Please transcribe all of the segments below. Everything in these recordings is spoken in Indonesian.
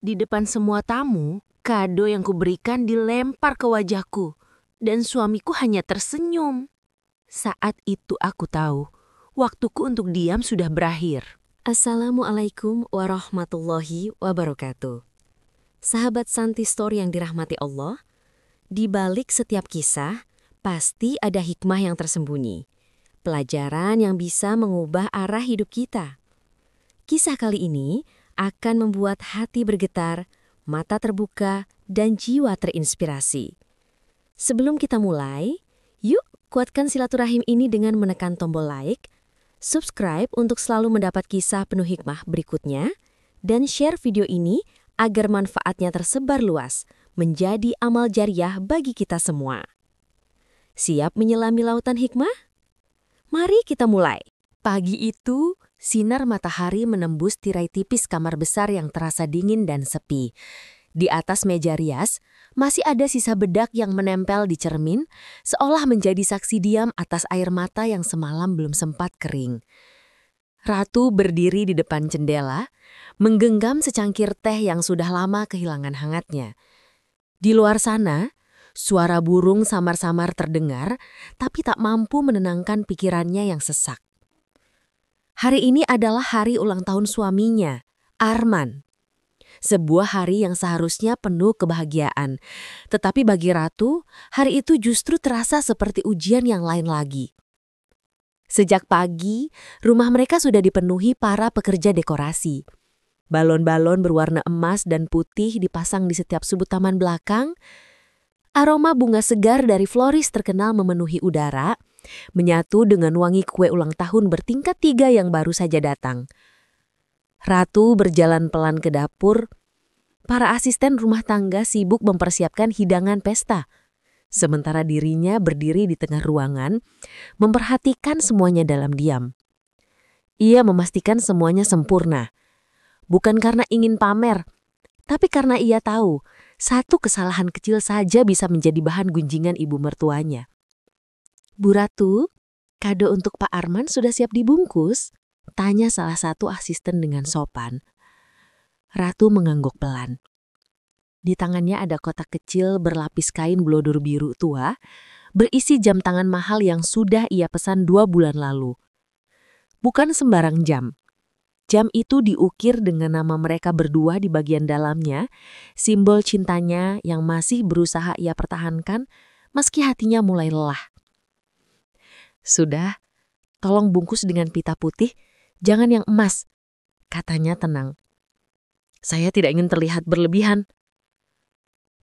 Di depan semua tamu, kado yang kuberikan dilempar ke wajahku, dan suamiku hanya tersenyum. Saat itu aku tahu, waktuku untuk diam sudah berakhir. Assalamualaikum warahmatullahi wabarakatuh. Sahabat Santi Store yang dirahmati Allah, di balik setiap kisah, pasti ada hikmah yang tersembunyi. Pelajaran yang bisa mengubah arah hidup kita. Kisah kali ini akan membuat hati bergetar, mata terbuka, dan jiwa terinspirasi. Sebelum kita mulai, yuk kuatkan silaturahim ini dengan menekan tombol like, subscribe untuk selalu mendapat kisah penuh hikmah berikutnya, dan share video ini agar manfaatnya tersebar luas, menjadi amal jariah bagi kita semua. Siap menyelami lautan hikmah? Mari kita mulai. Pagi itu, sinar matahari menembus tirai tipis kamar besar yang terasa dingin dan sepi. Di atas meja rias, masih ada sisa bedak yang menempel di cermin, seolah menjadi saksi diam atas air mata yang semalam belum sempat kering. Ratu berdiri di depan jendela, menggenggam secangkir teh yang sudah lama kehilangan hangatnya. Di luar sana, suara burung samar-samar terdengar, tapi tak mampu menenangkan pikirannya yang sesak. Hari ini adalah hari ulang tahun suaminya, Arman. Sebuah hari yang seharusnya penuh kebahagiaan. Tetapi bagi Ratu, hari itu justru terasa seperti ujian yang lain lagi. Sejak pagi, rumah mereka sudah dipenuhi para pekerja dekorasi. Balon-balon berwarna emas dan putih dipasang di setiap sudut taman belakang. Aroma bunga segar dari floris terkenal memenuhi udara, menyatu dengan wangi kue ulang tahun bertingkat 3 yang baru saja datang. Ratu berjalan pelan ke dapur. Para asisten rumah tangga sibuk mempersiapkan hidangan pesta. Sementara dirinya berdiri di tengah ruangan, memperhatikan semuanya dalam diam. Ia memastikan semuanya sempurna. Bukan karena ingin pamer, tapi karena ia tahu satu kesalahan kecil saja bisa menjadi bahan gunjingan ibu mertuanya. "Bu Ratu, kado untuk Pak Arman sudah siap dibungkus?" tanya salah satu asisten dengan sopan. Ratu mengangguk pelan. Di tangannya ada kotak kecil berlapis kain blodur biru tua, berisi jam tangan mahal yang sudah ia pesan 2 bulan lalu. Bukan sembarang jam. Jam itu diukir dengan nama mereka berdua di bagian dalamnya, simbol cintanya yang masih berusaha ia pertahankan meski hatinya mulai lelah. "Sudah, tolong bungkus dengan pita putih, jangan yang emas," katanya tenang. "Saya tidak ingin terlihat berlebihan."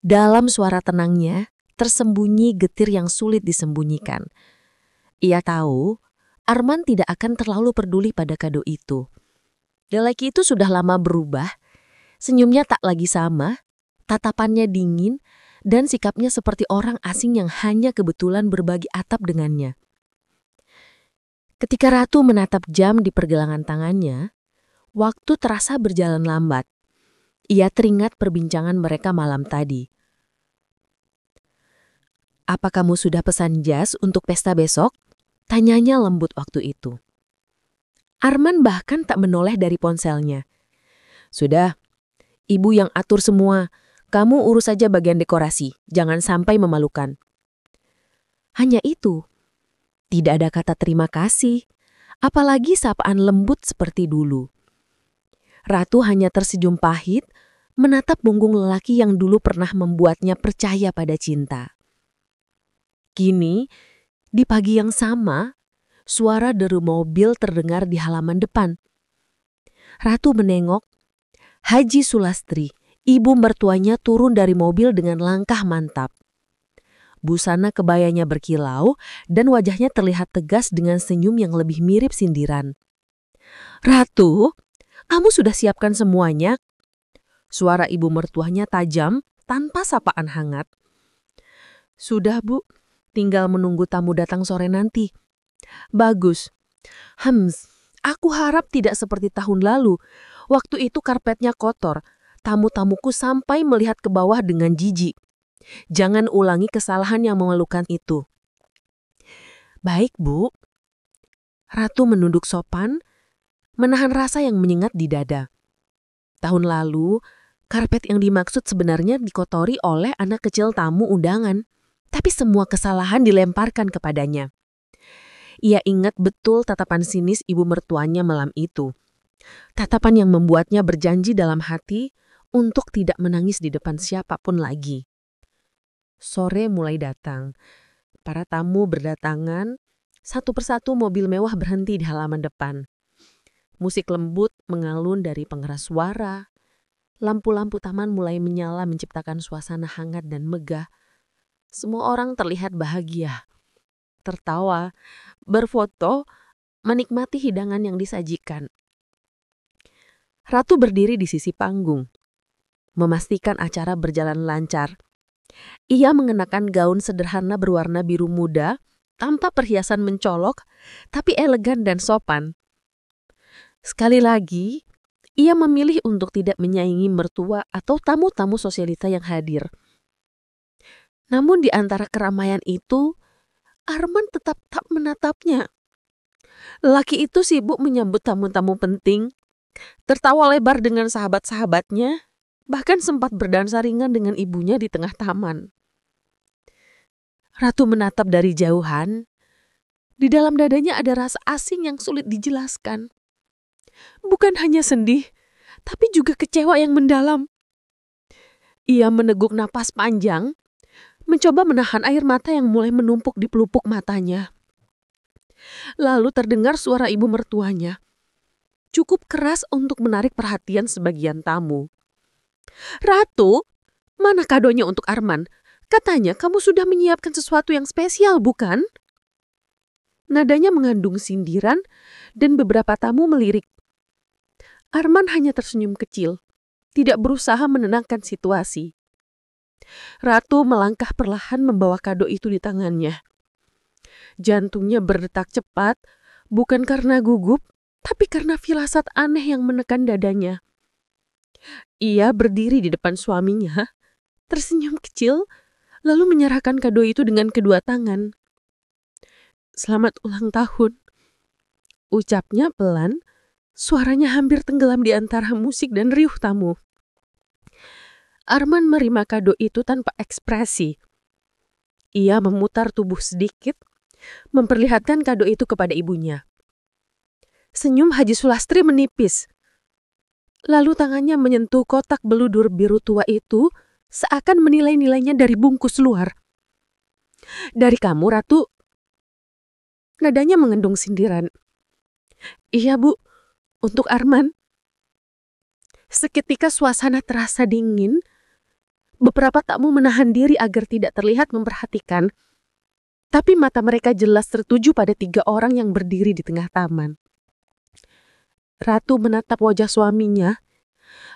Dalam suara tenangnya, tersembunyi getir yang sulit disembunyikan. Ia tahu, Arman tidak akan terlalu peduli pada kado itu. Lelaki itu sudah lama berubah, senyumnya tak lagi sama, tatapannya dingin, dan sikapnya seperti orang asing yang hanya kebetulan berbagi atap dengannya. Ketika Ratu menatap jam di pergelangan tangannya, waktu terasa berjalan lambat. Ia teringat perbincangan mereka malam tadi. "Apa kamu sudah pesan jas untuk pesta besok?" tanyanya lembut waktu itu. Arman bahkan tak menoleh dari ponselnya. "Sudah, ibu yang atur semua. Kamu urus saja bagian dekorasi, jangan sampai memalukan." Hanya itu. Tidak ada kata terima kasih, apalagi sapaan lembut seperti dulu. Ratu hanya tersenyum pahit, menatap punggung lelaki yang dulu pernah membuatnya percaya pada cinta. Kini, di pagi yang sama, suara deru mobil terdengar di halaman depan. Ratu menengok. Haji Sulastri, ibu mertuanya, turun dari mobil dengan langkah mantap. Busana kebayanya berkilau dan wajahnya terlihat tegas dengan senyum yang lebih mirip sindiran. "Ratu, kamu sudah siapkan semuanya?" Suara ibu mertuanya tajam tanpa sapaan hangat. "Sudah, Bu. Tinggal menunggu tamu datang sore nanti." "Bagus. Aku harap tidak seperti tahun lalu. Waktu itu karpetnya kotor. Tamu-tamuku sampai melihat ke bawah dengan jijik. Jangan ulangi kesalahan yang memalukan itu." "Baik, Bu." Ratu menunduk sopan, menahan rasa yang menyengat di dada. Tahun lalu, Karpet yang dimaksud sebenarnya dikotori oleh anak kecil tamu undangan, tapi semua kesalahan dilemparkan kepadanya. Ia ingat betul tatapan sinis ibu mertuanya malam itu. Tatapan yang membuatnya berjanji dalam hati untuk tidak menangis di depan siapapun lagi. Sore mulai datang. Para tamu berdatangan, satu persatu mobil mewah berhenti di halaman depan. Musik lembut mengalun dari pengeras suara. Lampu-lampu taman mulai menyala menciptakan suasana hangat dan megah. Semua orang terlihat bahagia, tertawa, berfoto, menikmati hidangan yang disajikan. Ratu berdiri di sisi panggung, memastikan acara berjalan lancar. Ia mengenakan gaun sederhana berwarna biru muda, tanpa perhiasan mencolok, tapi elegan dan sopan. Sekali lagi, ia memilih untuk tidak menyaingi mertua atau tamu-tamu sosialita yang hadir. Namun di antara keramaian itu, Arman tetap tak menatapnya. Lelaki itu sibuk menyambut tamu-tamu penting, tertawa lebar dengan sahabat-sahabatnya, bahkan sempat berdansa ringan dengan ibunya di tengah taman. Ratu menatap dari jauhan. Di dalam dadanya ada rasa asing yang sulit dijelaskan. Bukan hanya sedih, tapi juga kecewa yang mendalam. Ia meneguk napas panjang, mencoba menahan air mata yang mulai menumpuk di pelupuk matanya. Lalu terdengar suara ibu mertuanya. Cukup keras untuk menarik perhatian sebagian tamu. "Ratu, mana kadonya untuk Arman? Katanya kamu sudah menyiapkan sesuatu yang spesial, bukan?" Nadanya mengandung sindiran dan beberapa tamu melirik. Arman hanya tersenyum kecil, tidak berusaha menenangkan situasi. Ratu melangkah perlahan membawa kado itu di tangannya. Jantungnya berdetak cepat, bukan karena gugup, tapi karena firasat aneh yang menekan dadanya. Ia berdiri di depan suaminya, tersenyum kecil, lalu menyerahkan kado itu dengan kedua tangan. "Selamat ulang tahun," ucapnya pelan, suaranya hampir tenggelam di antara musik dan riuh tamu. Arman menerima kado itu tanpa ekspresi. Ia memutar tubuh sedikit, memperlihatkan kado itu kepada ibunya. Senyum Haji Sulastri menipis. Lalu tangannya menyentuh kotak beludur biru tua itu, seakan menilai-nilainya dari bungkus luar. "Dari kamu, Ratu." Nadanya mengandung sindiran. "Iya, Bu, untuk Arman." Seketika suasana terasa dingin. Beberapa tamu menahan diri agar tidak terlihat memperhatikan. Tapi mata mereka jelas tertuju pada 3 orang yang berdiri di tengah taman. Ratu menatap wajah suaminya,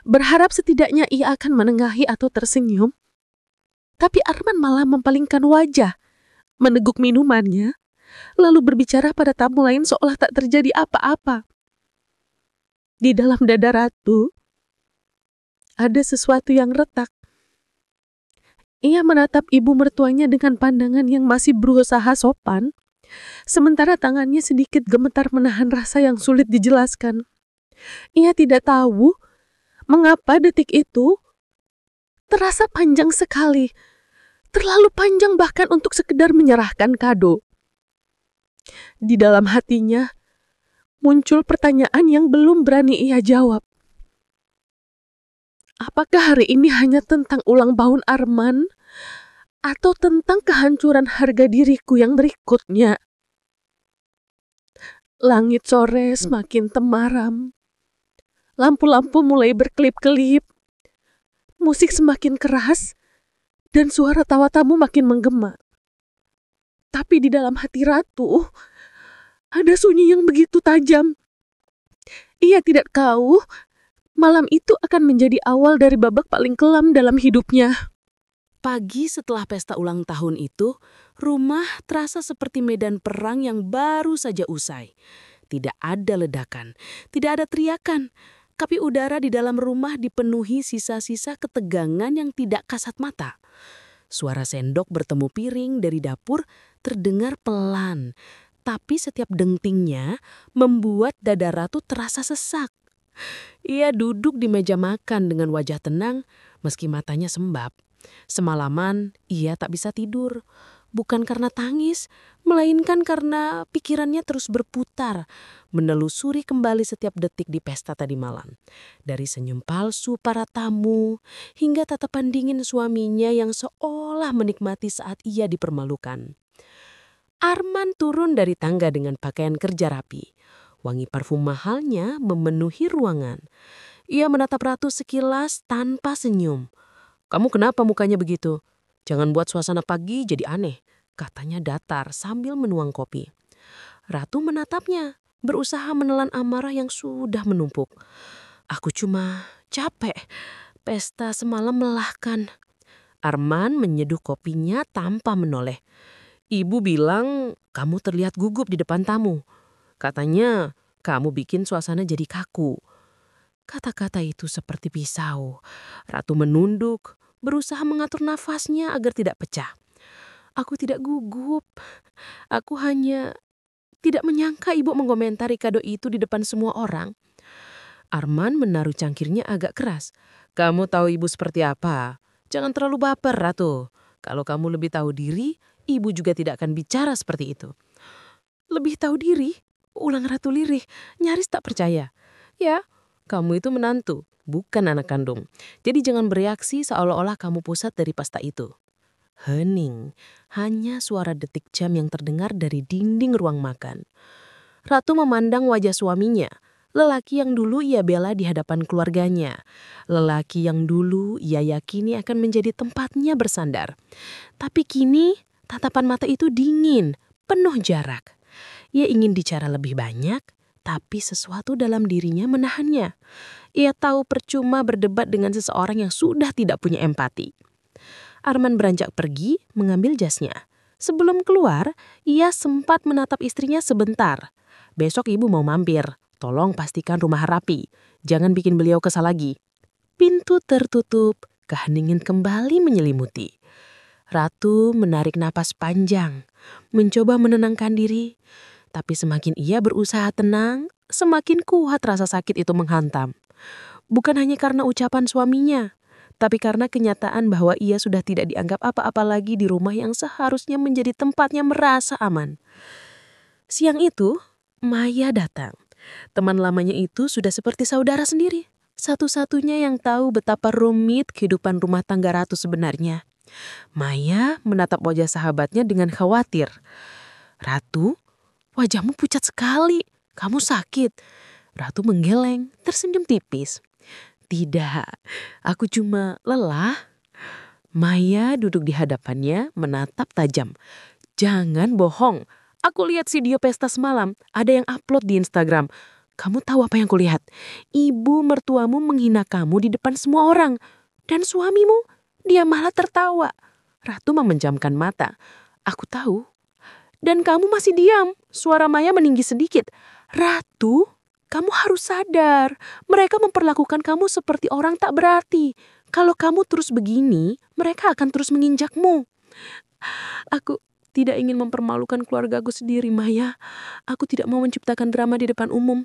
berharap setidaknya ia akan menengahi atau tersenyum. Tapi Arman malah mempalingkan wajah, meneguk minumannya, lalu berbicara pada tamu lain seolah tak terjadi apa-apa. Di dalam dada Ratu, ada sesuatu yang retak. Ia menatap ibu mertuanya dengan pandangan yang masih berusaha sopan, sementara tangannya sedikit gemetar menahan rasa yang sulit dijelaskan. Ia tidak tahu mengapa detik itu terasa panjang sekali, terlalu panjang bahkan untuk sekedar menyerahkan kado. Di dalam hatinya muncul pertanyaan yang belum berani ia jawab. Apakah hari ini hanya tentang ulang tahun Arman atau tentang kehancuran harga diriku yang berikutnya? Langit sore semakin temaram. Lampu-lampu mulai berkelip-kelip. Musik semakin keras dan suara tawa tamu makin menggema. Tapi di dalam hati Ratu ada sunyi yang begitu tajam. Ia tidak tahu malam itu akan menjadi awal dari babak paling kelam dalam hidupnya. Pagi setelah pesta ulang tahun itu, rumah terasa seperti medan perang yang baru saja usai. Tidak ada ledakan, tidak ada teriakan, tapi udara di dalam rumah dipenuhi sisa-sisa ketegangan yang tidak kasat mata. Suara sendok bertemu piring dari dapur terdengar pelan, tapi setiap dentingnya membuat dada Ratu terasa sesak. Ia duduk di meja makan dengan wajah tenang meski matanya sembab. Semalaman ia tak bisa tidur. Bukan karena tangis, melainkan karena pikirannya terus berputar, menelusuri kembali setiap detik di pesta tadi malam. Dari senyum palsu para tamu, hingga tatapan dingin suaminya yang seolah menikmati saat ia dipermalukan. Arman turun dari tangga dengan pakaian kerja rapi. Wangi parfum mahalnya memenuhi ruangan. Ia menatap Ratu sekilas tanpa senyum. "Kamu kenapa mukanya begitu? Jangan buat suasana pagi jadi aneh," katanya datar sambil menuang kopi. Ratu menatapnya, berusaha menelan amarah yang sudah menumpuk. "Aku cuma capek. Pesta semalam melelahkan." Arman menyeduh kopinya tanpa menoleh. "Ibu bilang kamu terlihat gugup di depan tamu. Katanya kamu bikin suasana jadi kaku." Kata-kata itu seperti pisau. Ratu menunduk, berusaha mengatur nafasnya agar tidak pecah. "Aku tidak gugup. Aku hanya tidak menyangka ibu mengomentari kado itu di depan semua orang." Arman menaruh cangkirnya agak keras. "Kamu tahu ibu seperti apa? Jangan terlalu baper, Ratu. Kalau kamu lebih tahu diri, ibu juga tidak akan bicara seperti itu." "Lebih tahu diri?" ulang Ratu lirih, nyaris tak percaya. "Ya, kamu itu menantu, bukan anak kandung. Jadi jangan bereaksi seolah-olah kamu pusat dari pesta itu." Hening, hanya suara detik jam yang terdengar dari dinding ruang makan. Ratu memandang wajah suaminya, lelaki yang dulu ia bela di hadapan keluarganya. Lelaki yang dulu ia yakini akan menjadi tempatnya bersandar. Tapi kini tatapan mata itu dingin, penuh jarak. Ia ingin bicara lebih banyak, tapi sesuatu dalam dirinya menahannya. Ia tahu percuma berdebat dengan seseorang yang sudah tidak punya empati. Arman beranjak pergi mengambil jasnya. Sebelum keluar, ia sempat menatap istrinya sebentar. "Besok ibu mau mampir. Tolong pastikan rumah rapi. Jangan bikin beliau kesal lagi." Pintu tertutup, keheningan kembali menyelimuti. Ratu menarik napas panjang, mencoba menenangkan diri. Tapi semakin ia berusaha tenang, semakin kuat rasa sakit itu menghantam. Bukan hanya karena ucapan suaminya, tapi karena kenyataan bahwa ia sudah tidak dianggap apa-apa lagi di rumah yang seharusnya menjadi tempatnya merasa aman. Siang itu, Maya datang. Teman lamanya itu sudah seperti saudara sendiri. Satu-satunya yang tahu betapa rumit kehidupan rumah tangga Ratu sebenarnya. Maya menatap wajah sahabatnya dengan khawatir. "Ratu, wajahmu pucat sekali. Kamu sakit?" Ratu menggeleng, tersenyum tipis. "Tidak, aku cuma lelah." Maya duduk di hadapannya menatap tajam. "Jangan bohong. Aku lihat video pesta semalam. Ada yang upload di Instagram. Kamu tahu apa yang kulihat? Ibu mertuamu menghina kamu di depan semua orang. Dan suamimu, dia malah tertawa." Ratu memejamkan mata. "Aku tahu." "Dan kamu masih diam." Suara Maya meninggi sedikit. "Ratu, kamu harus sadar. Mereka memperlakukan kamu seperti orang tak berarti. Kalau kamu terus begini, mereka akan terus menginjakmu." "Aku tidak ingin mempermalukan keluargaku sendiri, Maya. Aku tidak mau menciptakan drama di depan umum."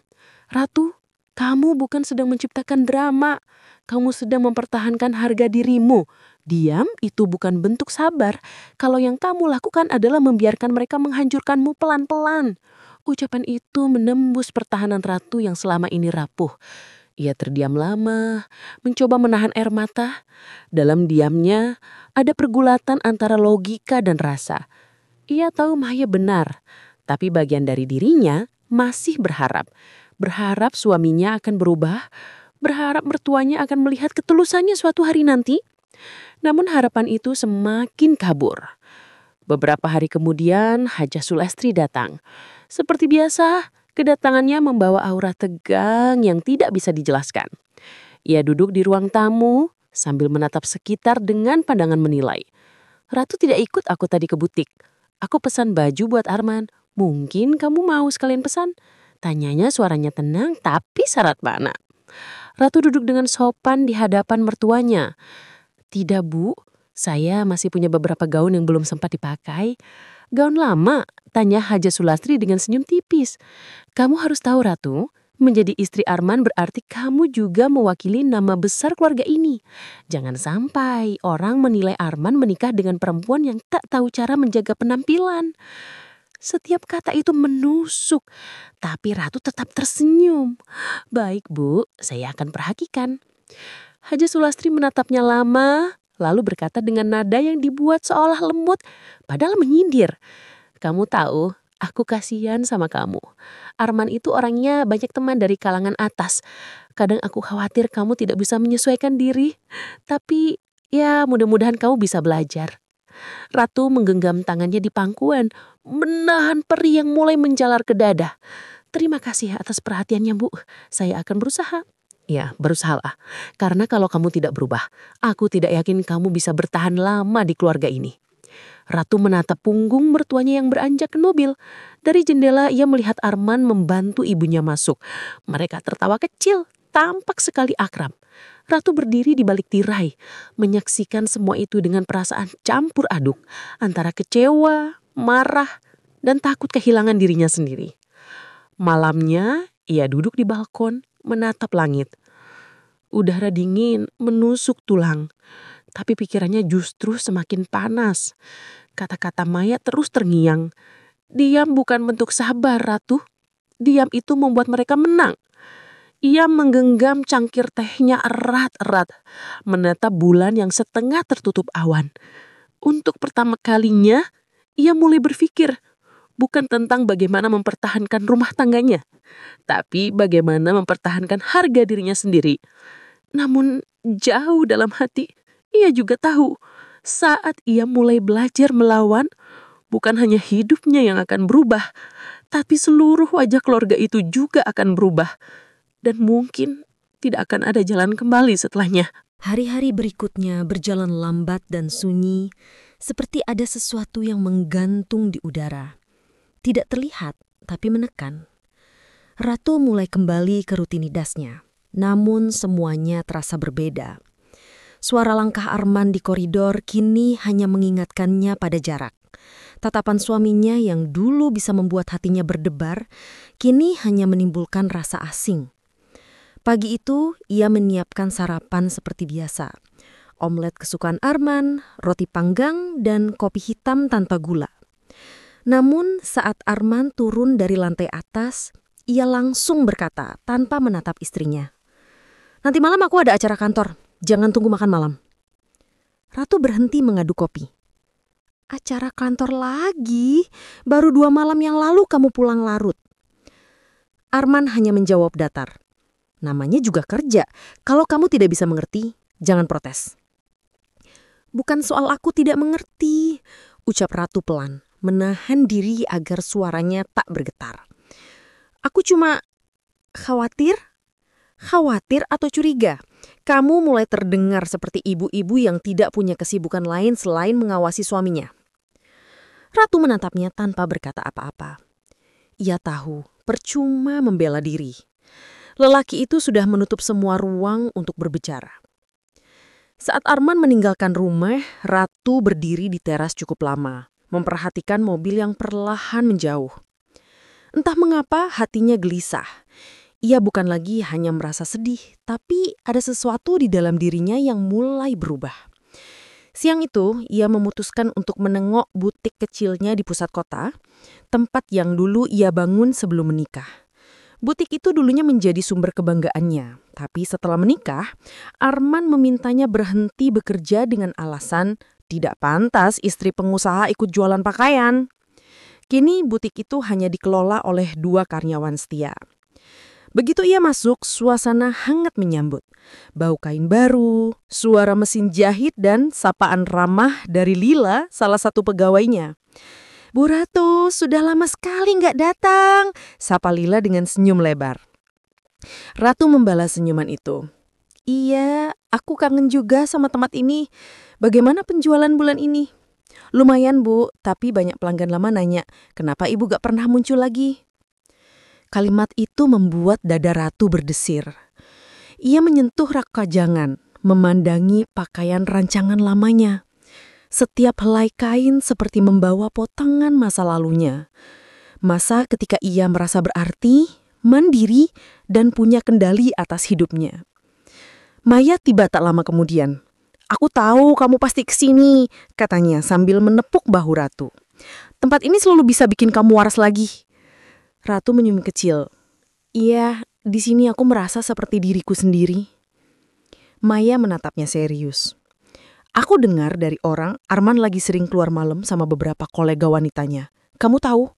"Ratu, kamu bukan sedang menciptakan drama. Kamu sedang mempertahankan harga dirimu. Diam itu bukan bentuk sabar. Kalau yang kamu lakukan adalah membiarkan mereka menghancurkanmu pelan-pelan." Ucapan itu menembus pertahanan Ratu yang selama ini rapuh. Ia terdiam lama, mencoba menahan air mata. Dalam diamnya, ada pergulatan antara logika dan rasa. Ia tahu Maya benar, tapi bagian dari dirinya masih berharap. Berharap suaminya akan berubah, berharap mertuanya akan melihat ketulusannya suatu hari nanti. Namun harapan itu semakin kabur. Beberapa hari kemudian, Hajah Sulastri datang. Seperti biasa, kedatangannya membawa aura tegang yang tidak bisa dijelaskan. Ia duduk di ruang tamu sambil menatap sekitar dengan pandangan menilai. "Ratu tidak ikut aku tadi ke butik. Aku pesan baju buat Arman. Mungkin kamu mau sekalian pesan?" Tanyanya suaranya tenang tapi syarat makna. Ratu duduk dengan sopan di hadapan mertuanya. "Tidak, Bu. Saya masih punya beberapa gaun yang belum sempat dipakai." "Gaun lama?" tanya Hajah Sulastri dengan senyum tipis. "Kamu harus tahu, Ratu, Menjadi istri Arman berarti kamu juga mewakili nama besar keluarga ini. Jangan sampai orang menilai Arman menikah dengan perempuan yang tak tahu cara menjaga penampilan. Setiap kata itu menusuk, tapi Ratu tetap tersenyum. Baik Bu, saya akan perhatikan. Haja Sulastri menatapnya lama, lalu berkata dengan nada yang dibuat seolah lembut, padahal menyindir. Kamu tahu, aku kasihan sama kamu. Arman itu orangnya banyak teman dari kalangan atas. Kadang aku khawatir kamu tidak bisa menyesuaikan diri. Tapi ya mudah-mudahan kamu bisa belajar. Ratu menggenggam tangannya di pangkuan, menahan perih yang mulai menjalar ke dada. Terima kasih atas perhatiannya Bu, saya akan berusaha. Ya, berusahalah. Karena kalau kamu tidak berubah, aku tidak yakin kamu bisa bertahan lama di keluarga ini. Ratu menatap punggung mertuanya yang beranjak ke mobil. Dari jendela ia melihat Arman membantu ibunya masuk. Mereka tertawa kecil, tampak sekali akrab. Ratu berdiri di balik tirai, menyaksikan semua itu dengan perasaan campur aduk antara kecewa, marah, dan takut kehilangan dirinya sendiri. Malamnya, ia duduk di balkon, menatap langit. Udara dingin menusuk tulang, tapi pikirannya justru semakin panas. Kata-kata Maya terus terngiang. Diam bukan bentuk sabar, Ratu. Diam itu membuat mereka menang. Ia menggenggam cangkir tehnya erat-erat, menatap bulan yang setengah tertutup awan. Untuk pertama kalinya, ia mulai berpikir bukan tentang bagaimana mempertahankan rumah tangganya, tapi bagaimana mempertahankan harga dirinya sendiri. Namun jauh dalam hati, ia juga tahu saat ia mulai belajar melawan, bukan hanya hidupnya yang akan berubah, tapi seluruh wajah keluarga itu juga akan berubah. Dan mungkin tidak akan ada jalan kembali setelahnya. Hari-hari berikutnya berjalan lambat dan sunyi, seperti ada sesuatu yang menggantung di udara. Tidak terlihat, tapi menekan. Ratu mulai kembali ke rutinitasnya. Namun semuanya terasa berbeda. Suara langkah Arman di koridor kini hanya mengingatkannya pada jarak. Tatapan suaminya yang dulu bisa membuat hatinya berdebar, kini hanya menimbulkan rasa asing. Pagi itu ia menyiapkan sarapan seperti biasa. Omelet kesukaan Arman, roti panggang, dan kopi hitam tanpa gula. Namun saat Arman turun dari lantai atas, ia langsung berkata tanpa menatap istrinya. Nanti malam aku ada acara kantor, jangan tunggu makan malam. Ratu berhenti mengaduk kopi. Acara kantor lagi? Baru 2 malam yang lalu kamu pulang larut. Arman hanya menjawab datar. Namanya juga kerja, kalau kamu tidak bisa mengerti, jangan protes. Bukan soal aku tidak mengerti, ucap Ratu pelan, menahan diri agar suaranya tak bergetar. Aku cuma khawatir atau curiga. Kamu mulai terdengar seperti ibu-ibu yang tidak punya kesibukan lain selain mengawasi suaminya. Ratu menatapnya tanpa berkata apa-apa. Ia tahu, percuma membela diri. Lelaki itu sudah menutup semua ruang untuk berbicara. Saat Arman meninggalkan rumah, Ratu berdiri di teras cukup lama, memperhatikan mobil yang perlahan menjauh. Entah mengapa hatinya gelisah. Ia bukan lagi hanya merasa sedih, tapi ada sesuatu di dalam dirinya yang mulai berubah. Siang itu, ia memutuskan untuk menengok butik kecilnya di pusat kota, tempat yang dulu ia bangun sebelum menikah. Butik itu dulunya menjadi sumber kebanggaannya, tapi setelah menikah, Arman memintanya berhenti bekerja dengan alasan tidak pantas istri pengusaha ikut jualan pakaian. Kini butik itu hanya dikelola oleh 2 karyawan setia. Begitu ia masuk, suasana hangat menyambut. Bau kain baru, suara mesin jahit, dan sapaan ramah dari Lila, salah satu pegawainya. Bu Ratu, sudah lama sekali nggak datang, sapa Lila dengan senyum lebar. Ratu membalas senyuman itu. Iya, aku kangen juga sama tempat ini. Bagaimana penjualan bulan ini? Lumayan Bu, tapi banyak pelanggan lama nanya, kenapa Ibu gak pernah muncul lagi? Kalimat itu membuat dada Ratu berdesir. Ia menyentuh rak kajangan, memandangi pakaian rancangan lamanya. Setiap helai kain seperti membawa potongan masa lalunya. Masa ketika ia merasa berarti, mandiri, dan punya kendali atas hidupnya. Maya tiba tak lama kemudian. "Aku tahu kamu pasti kesini," katanya sambil menepuk bahu Ratu. "Tempat ini selalu bisa bikin kamu waras lagi." Ratu menyumi kecil. "Iya, di sini aku merasa seperti diriku sendiri." Maya menatapnya serius. "Aku dengar dari orang Arman lagi sering keluar malam sama beberapa kolega wanitanya. Kamu tahu?"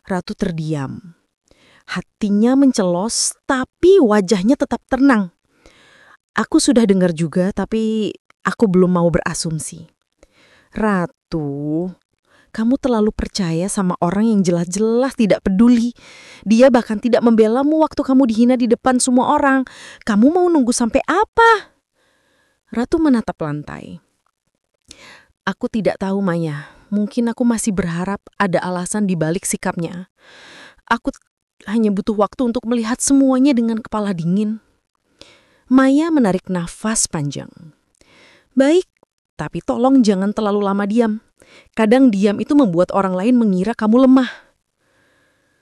Ratu terdiam. Hatinya mencelos, tapi wajahnya tetap tenang. "Aku sudah dengar juga, tapi aku belum mau berasumsi." "Ratu, kamu terlalu percaya sama orang yang jelas-jelas tidak peduli. Dia bahkan tidak membelamu waktu kamu dihina di depan semua orang. Kamu mau nunggu sampai apa?" Ratu menatap lantai. "Aku tidak tahu, Maya. Mungkin aku masih berharap ada alasan di balik sikapnya. Aku hanya butuh waktu untuk melihat semuanya dengan kepala dingin." Maya menarik nafas panjang. "Baik, tapi tolong jangan terlalu lama diam. Kadang diam itu membuat orang lain mengira kamu lemah."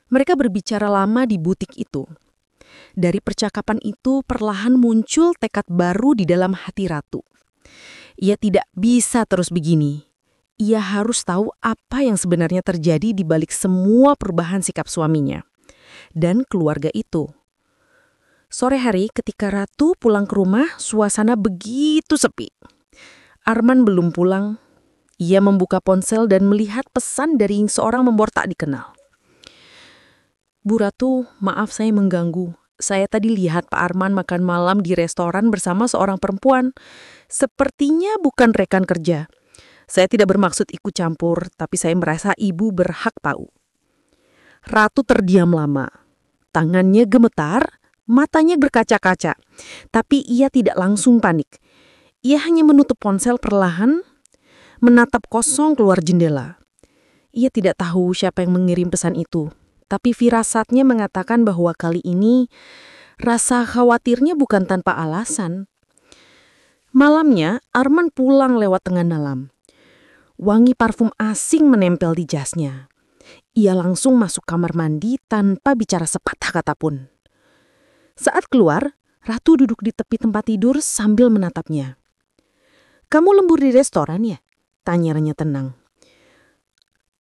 Mereka berbicara lama di butik itu. Dari percakapan itu perlahan muncul tekad baru di dalam hati Ratu. Ia tidak bisa terus begini. Ia harus tahu apa yang sebenarnya terjadi di balik semua perubahan sikap suaminya dan keluarga itu. Sore hari ketika Ratu pulang ke rumah, suasana begitu sepi. Arman belum pulang. Ia membuka ponsel dan melihat pesan dari seorang nomor tak dikenal. "Bu Ratu, maaf saya mengganggu. Saya tadi lihat Pak Arman makan malam di restoran bersama seorang perempuan. Sepertinya bukan rekan kerja. Saya tidak bermaksud ikut campur, tapi saya merasa ibu berhak tahu." Ratu terdiam lama. Tangannya gemetar, matanya berkaca-kaca. Tapi ia tidak langsung panik. Ia hanya menutup ponsel perlahan, menatap kosong keluar jendela. Ia tidak tahu siapa yang mengirim pesan itu. Tapi firasatnya mengatakan bahwa kali ini rasa khawatirnya bukan tanpa alasan. Malamnya, Arman pulang lewat tengah malam. Wangi parfum asing menempel di jasnya. Ia langsung masuk kamar mandi tanpa bicara sepatah kata pun. Saat keluar, Ratu duduk di tepi tempat tidur sambil menatapnya. "Kamu lembur di restoran ya?" tanyanya tenang.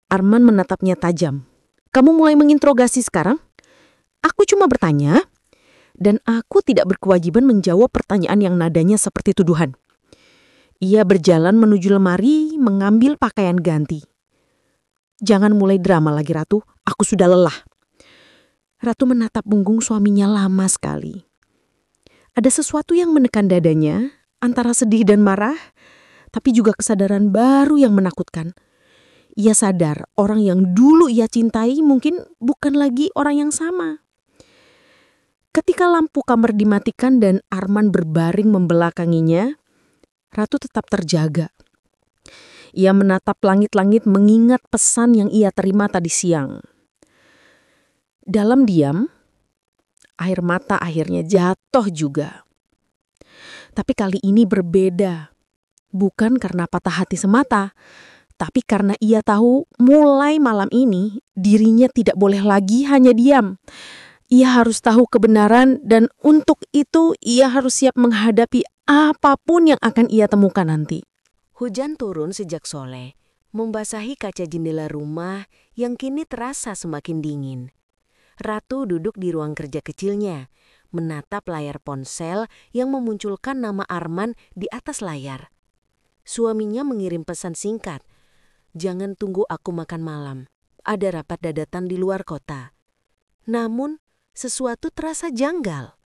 Arman menatapnya tajam. "Kamu mulai menginterogasi sekarang? Aku cuma bertanya, dan aku tidak berkewajiban menjawab pertanyaan yang nadanya seperti tuduhan." Ia berjalan menuju lemari, mengambil pakaian ganti. "Jangan mulai drama lagi, Ratu. Aku sudah lelah." Ratu menatap punggung suaminya lama sekali. Ada sesuatu yang menekan dadanya, antara sedih dan marah, tapi juga kesadaran baru yang menakutkan. Ia sadar orang yang dulu ia cintai mungkin bukan lagi orang yang sama. Ketika lampu kamar dimatikan dan Arman berbaring membelakanginya, Ratu tetap terjaga. Ia menatap langit-langit mengingat pesan yang ia terima tadi siang. Dalam diam, air mata akhirnya jatuh juga. Tapi kali ini berbeda. Bukan karena patah hati semata, tapi karena ia tahu mulai malam ini dirinya tidak boleh lagi hanya diam. Ia harus tahu kebenaran dan untuk itu ia harus siap menghadapi apapun yang akan ia temukan nanti. Hujan turun sejak sore, membasahi kaca jendela rumah yang kini terasa semakin dingin. Ratu duduk di ruang kerja kecilnya, menatap layar ponsel yang memunculkan nama Arman di atas layar. Suaminya mengirim pesan singkat, "Jangan tunggu aku makan malam. Ada rapat dadatan di luar kota." Namun, sesuatu terasa janggal.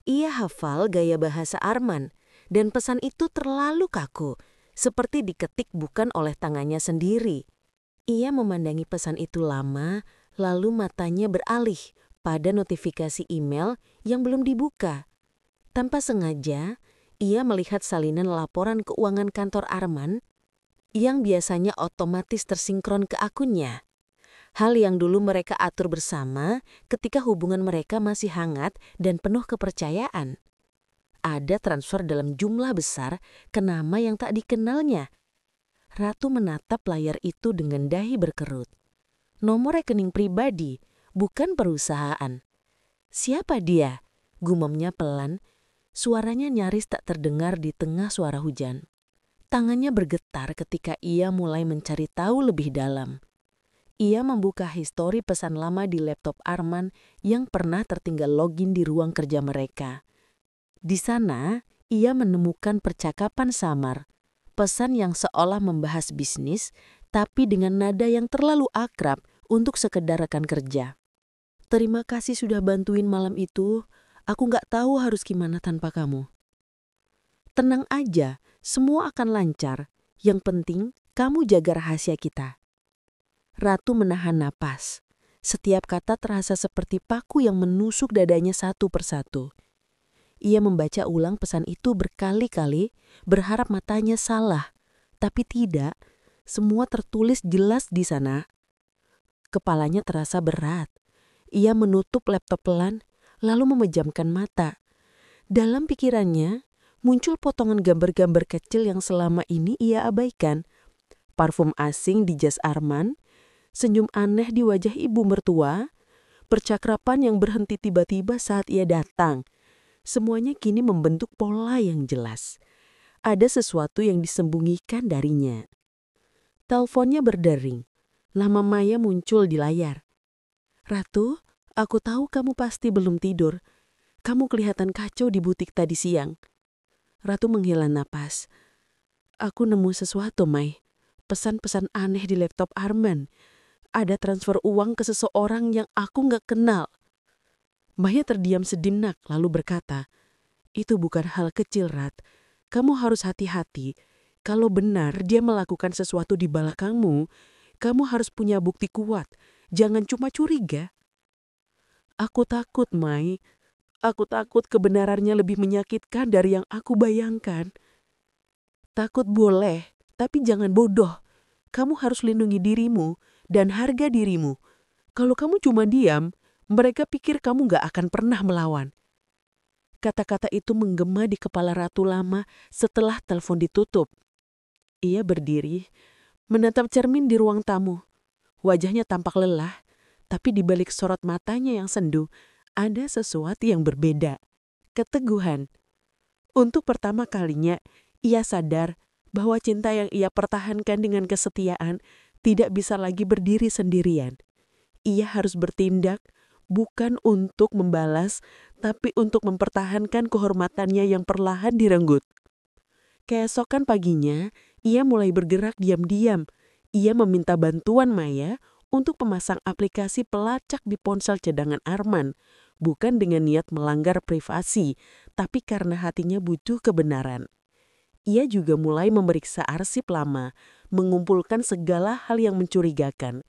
Ia hafal gaya bahasa Arman, dan pesan itu terlalu kaku, seperti diketik bukan oleh tangannya sendiri. Ia memandangi pesan itu lama, lalu matanya beralih pada notifikasi email yang belum dibuka. Tanpa sengaja, ia melihat salinan laporan keuangan kantor Arman yang biasanya otomatis tersinkron ke akunnya. Hal yang dulu mereka atur bersama ketika hubungan mereka masih hangat dan penuh kepercayaan. Ada transfer dalam jumlah besar ke nama yang tak dikenalnya. Ratu menatap layar itu dengan dahi berkerut. Nomor rekening pribadi, bukan perusahaan. Siapa dia? Gumamnya pelan, suaranya nyaris tak terdengar di tengah suara hujan. Tangannya bergetar ketika ia mulai mencari tahu lebih dalam. Ia membuka histori pesan lama di laptop Arman yang pernah tertinggal login di ruang kerja mereka. Di sana, ia menemukan percakapan samar, pesan yang seolah membahas bisnis, tapi dengan nada yang terlalu akrab untuk sekedar rekan kerja. Terima kasih sudah bantuin malam itu, aku nggak tahu harus gimana tanpa kamu. Tenang aja, semua akan lancar. Yang penting, kamu jaga rahasia kita. Ratu menahan napas. Setiap kata terasa seperti paku yang menusuk dadanya satu persatu. Ia membaca ulang pesan itu berkali-kali, berharap matanya salah. Tapi tidak, semua tertulis jelas di sana. Kepalanya terasa berat. Ia menutup laptop pelan, lalu memejamkan mata. Dalam pikirannya, muncul potongan gambar-gambar kecil yang selama ini ia abaikan. Parfum asing di jas Arman, senyum aneh di wajah ibu mertua, percakapan yang berhenti tiba-tiba saat ia datang. Semuanya kini membentuk pola yang jelas. Ada sesuatu yang disembunyikan darinya. Teleponnya berdering. Nama Maya muncul di layar. Ratu, aku tahu kamu pasti belum tidur. Kamu kelihatan kacau di butik tadi siang. Ratu menghela napas. Aku nemu sesuatu, Mai. Pesan-pesan aneh di laptop Arman. Ada transfer uang ke seseorang yang aku nggak kenal. Maya terdiam sejenak lalu berkata, itu bukan hal kecil, Rat. Kamu harus hati-hati. Kalau benar dia melakukan sesuatu di belakangmu, kamu harus punya bukti kuat. Jangan cuma curiga. Aku takut, Mai. Aku takut kebenarannya lebih menyakitkan dari yang aku bayangkan. Takut boleh, tapi jangan bodoh. Kamu harus lindungi dirimu dan harga dirimu. Kalau kamu cuma diam, mereka pikir kamu gak akan pernah melawan. Kata-kata itu menggema di kepala Ratu lama setelah telepon ditutup. Ia berdiri, menatap cermin di ruang tamu. Wajahnya tampak lelah, tapi di balik sorot matanya yang sendu, ada sesuatu yang berbeda. Keteguhan. Untuk pertama kalinya, ia sadar bahwa cinta yang ia pertahankan dengan kesetiaan tidak bisa lagi berdiri sendirian. Ia harus bertindak bukan untuk membalas, tapi untuk mempertahankan kehormatannya yang perlahan direnggut. Keesokan paginya, ia mulai bergerak diam-diam. Ia meminta bantuan Maya untuk memasang aplikasi pelacak di ponsel cadangan Arman, bukan dengan niat melanggar privasi, tapi karena hatinya butuh kebenaran. Ia juga mulai memeriksa arsip lama, mengumpulkan segala hal yang mencurigakan.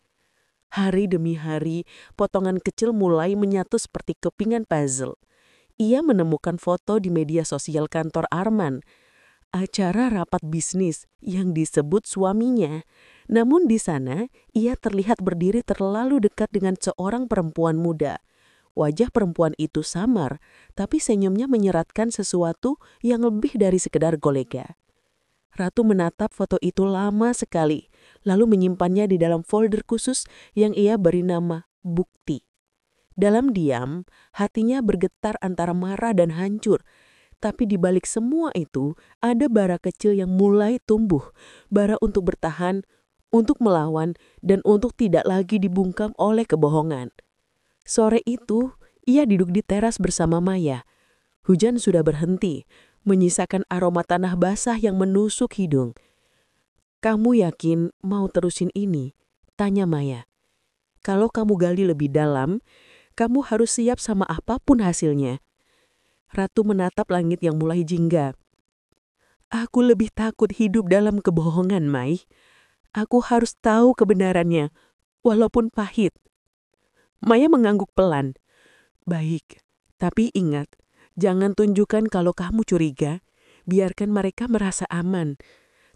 Hari demi hari, potongan kecil mulai menyatu seperti kepingan puzzle. Ia menemukan foto di media sosial kantor Arman, acara rapat bisnis yang disebut suaminya. Namun di sana, ia terlihat berdiri terlalu dekat dengan seorang perempuan muda. Wajah perempuan itu samar, tapi senyumnya menyeratkan sesuatu yang lebih dari sekedar kolega. Ratu menatap foto itu lama sekali, lalu menyimpannya di dalam folder khusus yang ia beri nama Bukti. Dalam diam, hatinya bergetar antara marah dan hancur. Tapi di balik semua itu, ada bara kecil yang mulai tumbuh, bara untuk bertahan, untuk melawan, dan untuk tidak lagi dibungkam oleh kebohongan. Sore itu, ia duduk di teras bersama Maya. Hujan sudah berhenti, menyisakan aroma tanah basah yang menusuk hidung. Kamu yakin mau terusin ini? Tanya Maya. Kalau kamu gali lebih dalam, kamu harus siap sama apapun hasilnya. Ratu menatap langit yang mulai jingga. Aku lebih takut hidup dalam kebohongan, Mai. Aku harus tahu kebenarannya, walaupun pahit. Maya mengangguk pelan. Baik, tapi ingat, jangan tunjukkan kalau kamu curiga. Biarkan mereka merasa aman.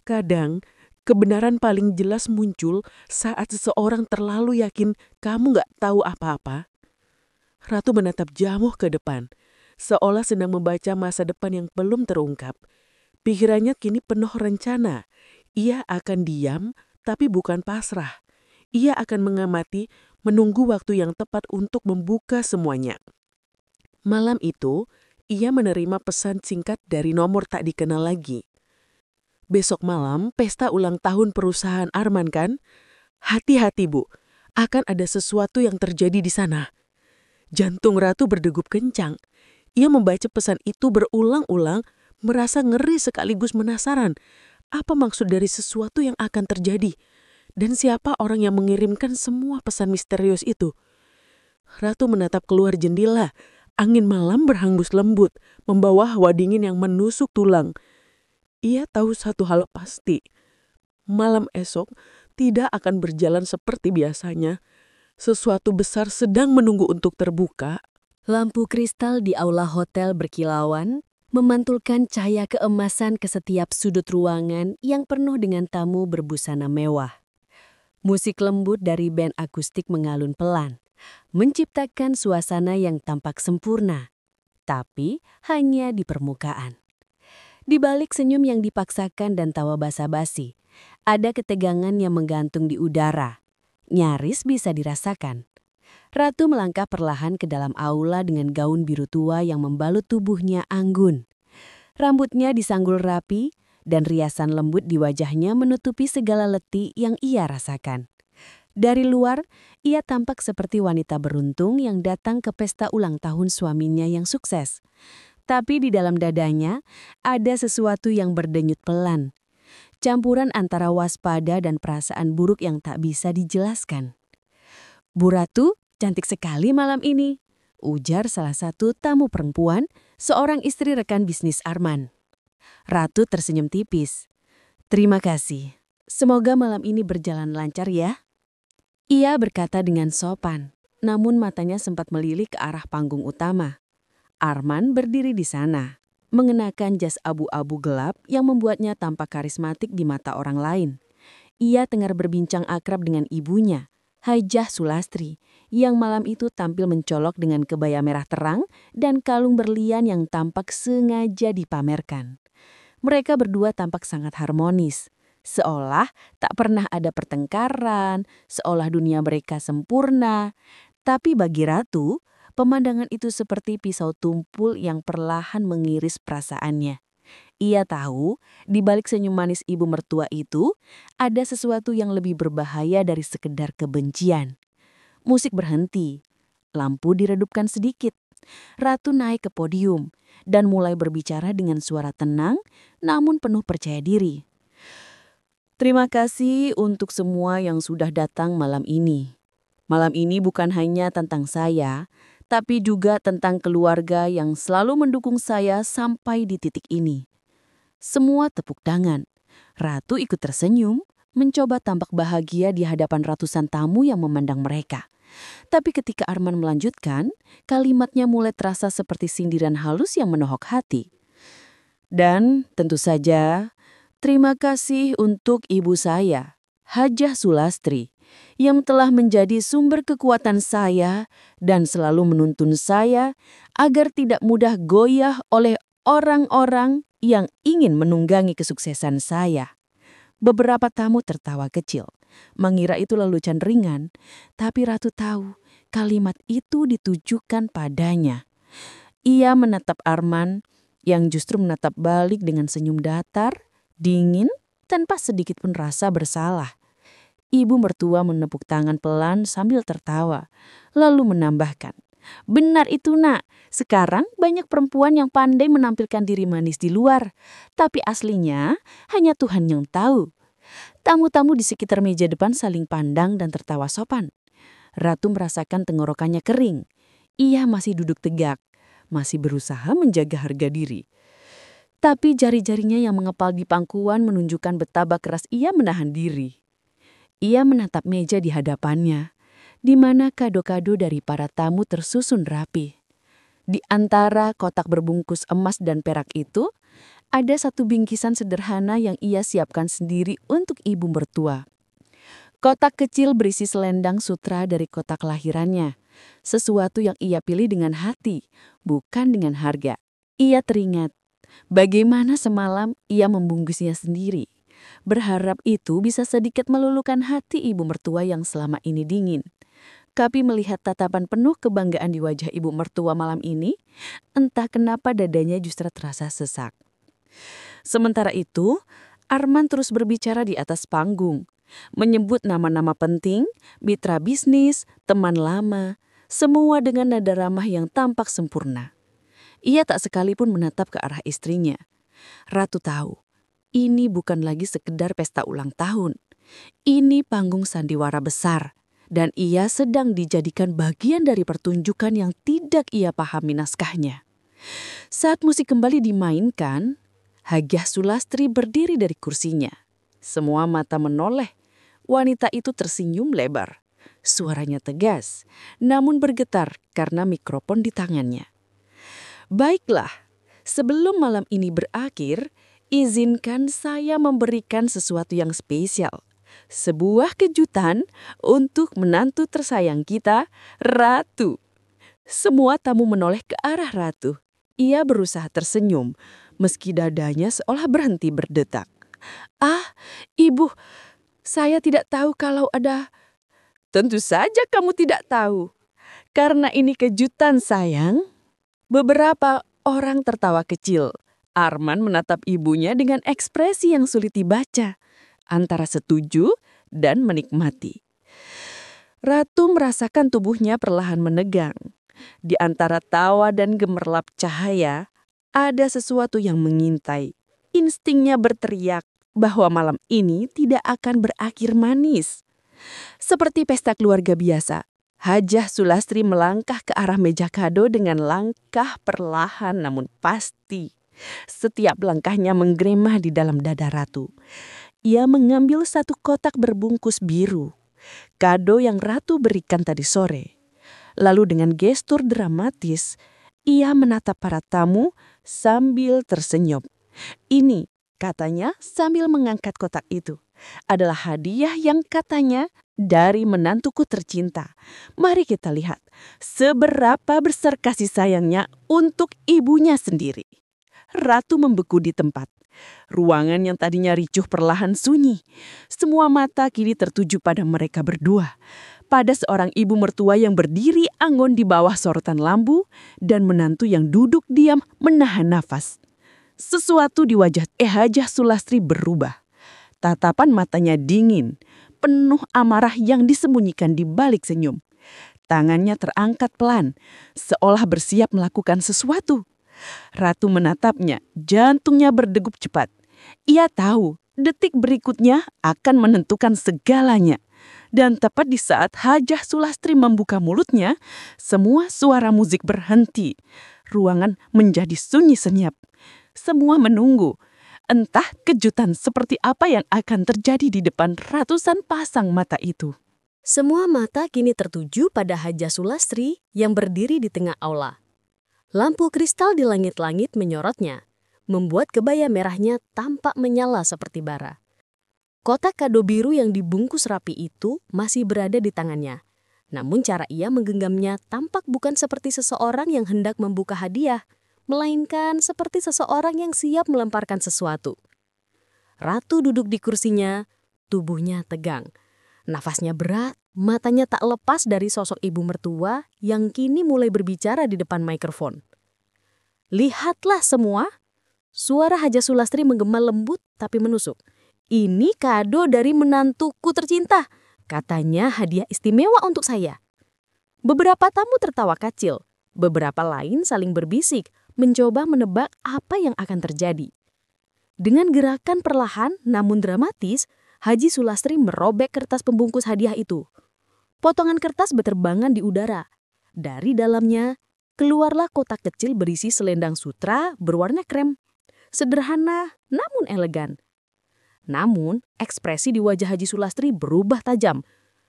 Kadang, kebenaran paling jelas muncul saat seseorang terlalu yakin kamu gak tahu apa-apa. Ratu menatap jauh ke depan, seolah sedang membaca masa depan yang belum terungkap. Pikirannya kini penuh rencana. Ia akan diam, tapi bukan pasrah. Ia akan mengamati, menunggu waktu yang tepat untuk membuka semuanya. Malam itu, ia menerima pesan singkat dari nomor tak dikenal lagi. "Besok malam pesta ulang tahun perusahaan Arman kan? Hati-hati Bu, akan ada sesuatu yang terjadi di sana." Jantung Ratu berdegup kencang. Ia membaca pesan itu berulang-ulang, merasa ngeri sekaligus penasaran. Apa maksud dari sesuatu yang akan terjadi? Dan siapa orang yang mengirimkan semua pesan misterius itu? Ratu menatap keluar jendela. Angin malam berhembus lembut, membawa hawa dingin yang menusuk tulang. Ia tahu satu hal pasti. Malam esok tidak akan berjalan seperti biasanya. Sesuatu besar sedang menunggu untuk terbuka. Lampu kristal di aula hotel berkilauan, memantulkan cahaya keemasan ke setiap sudut ruangan yang penuh dengan tamu berbusana mewah. Musik lembut dari band akustik mengalun pelan, menciptakan suasana yang tampak sempurna, tapi hanya di permukaan. Di balik senyum yang dipaksakan dan tawa basa-basi, ada ketegangan yang menggantung di udara. Nyaris bisa dirasakan. Ratu melangkah perlahan ke dalam aula dengan gaun biru tua yang membalut tubuhnya anggun. Rambutnya disanggul rapi dan riasan lembut di wajahnya menutupi segala letih yang ia rasakan. Dari luar, ia tampak seperti wanita beruntung yang datang ke pesta ulang tahun suaminya yang sukses. Tapi di dalam dadanya ada sesuatu yang berdenyut pelan. Campuran antara waspada dan perasaan buruk yang tak bisa dijelaskan. "Bu Ratu, cantik sekali malam ini," ujar salah satu tamu perempuan, seorang istri rekan bisnis Arman. Ratu tersenyum tipis. "Terima kasih. Semoga malam ini berjalan lancar ya." Ia berkata dengan sopan, namun matanya sempat melilik ke arah panggung utama. Arman berdiri di sana, mengenakan jas abu-abu gelap yang membuatnya tampak karismatik di mata orang lain. Ia tengah berbincang akrab dengan ibunya, Hajah Sulastri, yang malam itu tampil mencolok dengan kebaya merah terang dan kalung berlian yang tampak sengaja dipamerkan. Mereka berdua tampak sangat harmonis, seolah tak pernah ada pertengkaran, seolah dunia mereka sempurna. Tapi bagi Ratu, pemandangan itu seperti pisau tumpul yang perlahan mengiris perasaannya. Ia tahu, di balik senyum manis ibu mertua itu, ada sesuatu yang lebih berbahaya dari sekedar kebencian. Musik berhenti, lampu diredupkan sedikit. Ratu naik ke podium dan mulai berbicara dengan suara tenang namun penuh percaya diri. "Terima kasih untuk semua yang sudah datang malam ini. Malam ini bukan hanya tentang saya, tapi juga tentang keluarga yang selalu mendukung saya sampai di titik ini." Semua tepuk tangan. Ratu ikut tersenyum, mencoba tampak bahagia di hadapan ratusan tamu yang memandang mereka. Tapi ketika Arman melanjutkan, kalimatnya mulai terasa seperti sindiran halus yang menohok hati. "Dan tentu saja, terima kasih untuk ibu saya, Hajah Sulastri, yang telah menjadi sumber kekuatan saya dan selalu menuntun saya agar tidak mudah goyah oleh orang-orang yang ingin menunggangi kesuksesan saya." Beberapa tamu tertawa kecil, mengira itu lelucon ringan, tapi Ratu tahu kalimat itu ditujukan padanya. Ia menatap Arman, yang justru menatap balik dengan senyum datar, dingin, tanpa sedikit pun rasa bersalah. Ibu mertua menepuk tangan pelan sambil tertawa, lalu menambahkan, "Benar itu nak, sekarang banyak perempuan yang pandai menampilkan diri manis di luar, tapi aslinya hanya Tuhan yang tahu." Tamu-tamu di sekitar meja depan saling pandang dan tertawa sopan. Ratu merasakan tenggorokannya kering. Ia masih duduk tegak, masih berusaha menjaga harga diri. Tapi jari-jarinya yang mengepal di pangkuan menunjukkan betapa keras ia menahan diri. Ia menatap meja di hadapannya, di mana kado-kado dari para tamu tersusun rapi. Di antara kotak berbungkus emas dan perak itu, ada satu bingkisan sederhana yang ia siapkan sendiri untuk ibu mertua. Kotak kecil berisi selendang sutra dari kota kelahirannya, sesuatu yang ia pilih dengan hati, bukan dengan harga. Ia teringat bagaimana semalam ia membungkusnya sendiri, berharap itu bisa sedikit meluluhkan hati ibu mertua yang selama ini dingin. Kapi melihat tatapan penuh kebanggaan di wajah ibu mertua malam ini, entah kenapa dadanya justru terasa sesak. Sementara itu, Arman terus berbicara di atas panggung, menyebut nama-nama penting, mitra bisnis, teman lama, semua dengan nada ramah yang tampak sempurna. Ia tak sekalipun menatap ke arah istrinya. Ratu tahu, ini bukan lagi sekedar pesta ulang tahun. Ini panggung sandiwara besar, dan ia sedang dijadikan bagian dari pertunjukan yang tidak ia pahami naskahnya. Saat musik kembali dimainkan, Hajah Sulastri berdiri dari kursinya. Semua mata menoleh. Wanita itu tersenyum lebar. Suaranya tegas, namun bergetar karena mikrofon di tangannya. Baiklah, sebelum malam ini berakhir, izinkan saya memberikan sesuatu yang spesial. Sebuah kejutan untuk menantu tersayang kita, Ratu. Semua tamu menoleh ke arah Ratu. Ia berusaha tersenyum, meski dadanya seolah berhenti berdetak. "Ah, Ibu, saya tidak tahu kalau ada..." "Tentu saja kamu tidak tahu. Karena ini kejutan, sayang." Beberapa orang tertawa kecil. Arman menatap ibunya dengan ekspresi yang sulit dibaca, antara setuju dan menikmati. Ratu merasakan tubuhnya perlahan menegang. Di antara tawa dan gemerlap cahaya, ada sesuatu yang mengintai. Instingnya berteriak bahwa malam ini tidak akan berakhir manis. Seperti pesta keluarga biasa, Hajah Sulastri melangkah ke arah meja kado dengan langkah perlahan namun pasti. Setiap langkahnya menggemah di dalam dada Ratu. Ia mengambil satu kotak berbungkus biru, kado yang Ratu berikan tadi sore. Lalu dengan gestur dramatis, ia menatap para tamu sambil tersenyum. "Ini," katanya sambil mengangkat kotak itu, "adalah hadiah yang katanya dari menantuku tercinta. Mari kita lihat seberapa besar kasih sayangnya untuk ibunya sendiri." Ratu membeku di tempat. Ruangan yang tadinya ricuh perlahan sunyi. Semua mata kini tertuju pada mereka berdua. Pada seorang ibu mertua yang berdiri anggun di bawah sorotan lampu dan menantu yang duduk diam menahan nafas. Sesuatu di wajah Hajah Sulastri berubah. Tatapan matanya dingin, penuh amarah yang disembunyikan di balik senyum. Tangannya terangkat pelan, seolah bersiap melakukan sesuatu. Ratu menatapnya, jantungnya berdegup cepat. Ia tahu detik berikutnya akan menentukan segalanya. Dan tepat di saat Hajah Sulastri membuka mulutnya, semua suara musik berhenti. Ruangan menjadi sunyi senyap. Semua menunggu. Entah kejutan seperti apa yang akan terjadi di depan ratusan pasang mata itu. Semua mata kini tertuju pada Hajah Sulastri yang berdiri di tengah aula. Lampu kristal di langit-langit menyorotnya, membuat kebaya merahnya tampak menyala seperti bara. Kotak kado biru yang dibungkus rapi itu masih berada di tangannya. Namun cara ia menggenggamnya tampak bukan seperti seseorang yang hendak membuka hadiah, melainkan seperti seseorang yang siap melemparkan sesuatu. Ratu duduk di kursinya, tubuhnya tegang. Nafasnya berat, matanya tak lepas dari sosok ibu mertua yang kini mulai berbicara di depan mikrofon. "Lihatlah semua," suara Hajah Sulastri menggema lembut tapi menusuk. "Ini kado dari menantuku tercinta. Katanya hadiah istimewa untuk saya." Beberapa tamu tertawa kecil, beberapa lain saling berbisik, mencoba menebak apa yang akan terjadi. Dengan gerakan perlahan namun dramatis, Hajah Sulastri merobek kertas pembungkus hadiah itu. Potongan kertas berterbangan di udara. Dari dalamnya, keluarlah kotak kecil berisi selendang sutra berwarna krem. Sederhana namun elegan. Namun, ekspresi di wajah Hajah Sulastri berubah tajam.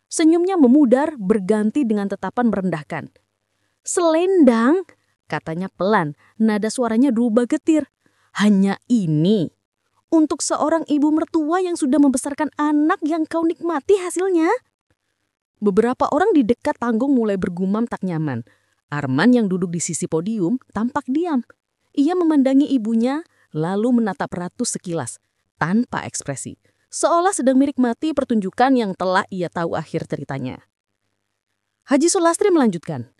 Senyumnya memudar berganti dengan tatapan merendahkan. "Selendang?" katanya pelan, nada suaranya berubah getir. "Hanya ini? Untuk seorang ibu mertua yang sudah membesarkan anak yang kau nikmati hasilnya?" Beberapa orang di dekat panggung mulai bergumam tak nyaman. Arman yang duduk di sisi podium tampak diam. Ia memandangi ibunya, lalu menatap Ratu sekilas, tanpa ekspresi. Seolah sedang menikmati pertunjukan yang telah ia tahu akhir ceritanya. Haji Sulastri melanjutkan,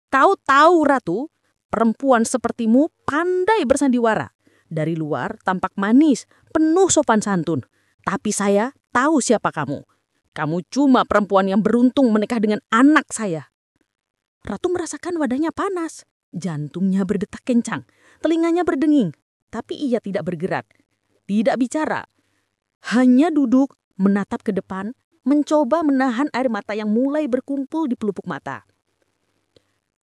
"Kau tahu Ratu, perempuan sepertimu pandai bersandiwara. Dari luar tampak manis, penuh sopan santun. Tapi saya tahu siapa kamu. Kamu cuma perempuan yang beruntung menikah dengan anak saya." Ratu merasakan wadahnya panas. Jantungnya berdetak kencang, telinganya berdenging. Tapi ia tidak bergerak, tidak bicara. Hanya duduk, menatap ke depan, mencoba menahan air mata yang mulai berkumpul di pelupuk mata.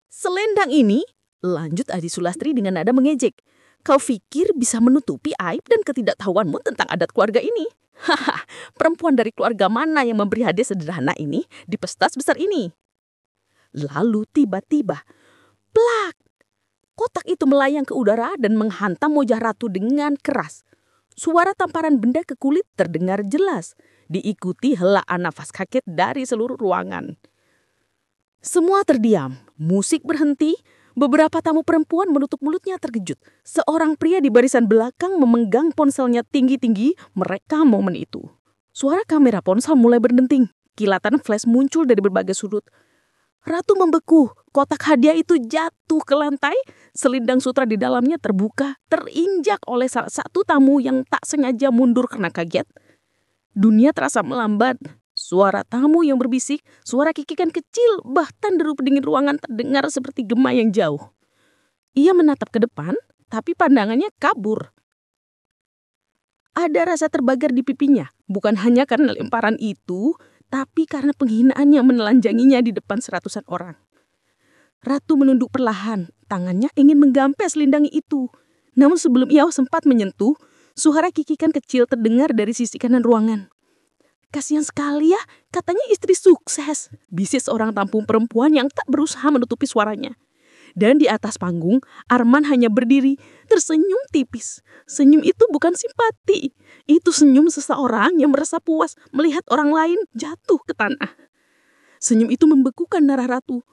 "Selendang ini," lanjut Haji Sulastri dengan nada mengejek, "kau pikir bisa menutupi aib dan ketidaktahuanmu tentang adat keluarga ini? Haha, perempuan dari keluarga mana yang memberi hadiah sederhana ini di pesta sebesar ini?" Lalu tiba-tiba, plak! Kotak itu melayang ke udara dan menghantam wajah Ratu dengan keras. Suara tamparan benda ke kulit terdengar jelas, diikuti helaan nafas kaget dari seluruh ruangan. Semua terdiam, musik berhenti, beberapa tamu perempuan menutup mulutnya terkejut. Seorang pria di barisan belakang memegang ponselnya tinggi-tinggi merekam momen itu. Suara kamera ponsel mulai berdenting, kilatan flash muncul dari berbagai sudut. Ratu membeku, kotak hadiah itu jatuh ke lantai, selindang sutra di dalamnya terbuka, terinjak oleh salah satu tamu yang tak sengaja mundur karena kaget. Dunia terasa melambat, suara tamu yang berbisik, suara kikikan kecil, bahkan deru pendingin ruangan terdengar seperti gema yang jauh. Ia menatap ke depan, tapi pandangannya kabur. Ada rasa terbagar di pipinya, bukan hanya karena lemparan itu, tapi karena penghinaan yang menelanjanginya di depan seratusan orang. Ratu menunduk perlahan, tangannya ingin menggampes selendang itu. Namun sebelum ia sempat menyentuh, suara kikikan kecil terdengar dari sisi kanan ruangan. "Kasihan sekali ya, katanya istri sukses," bisik seorang tampung perempuan yang tak berusaha menutupi suaranya. Dan di atas panggung, Arman hanya berdiri, tersenyum tipis. Senyum itu bukan simpati. Itu senyum seseorang yang merasa puas melihat orang lain jatuh ke tanah. Senyum itu membekukan darah Ratu.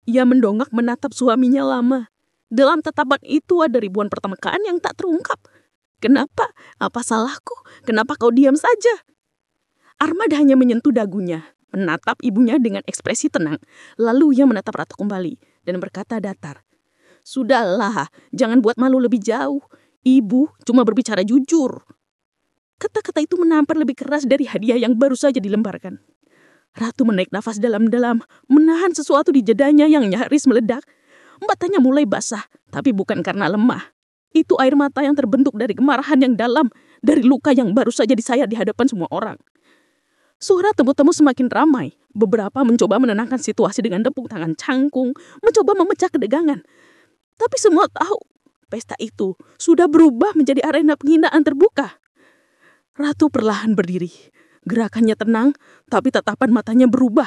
Ia mendongak menatap suaminya lama. Dalam tatapan itu ada ribuan pertanyaan yang tak terungkap. "Kenapa? Apa salahku? Kenapa kau diam saja?" Armad hanya menyentuh dagunya, menatap ibunya dengan ekspresi tenang. Lalu ia menatap Ratu kembali dan berkata datar, "Sudahlah, jangan buat malu lebih jauh. Ibu cuma berbicara jujur." Kata-kata itu menampar lebih keras dari hadiah yang baru saja dilemparkan. Ratu menaik nafas dalam-dalam, menahan sesuatu di jadanya yang nyaris meledak. Matanya mulai basah, tapi bukan karena lemah. Itu air mata yang terbentuk dari kemarahan yang dalam, dari luka yang baru saja disayat di hadapan semua orang. Suara temu-temu semakin ramai. Beberapa mencoba menenangkan situasi dengan tepuk tangan cangkung, mencoba memecah ketegangan. Tapi semua tahu, pesta itu sudah berubah menjadi arena penghinaan terbuka. Ratu perlahan berdiri. Gerakannya tenang, tapi tatapan matanya berubah.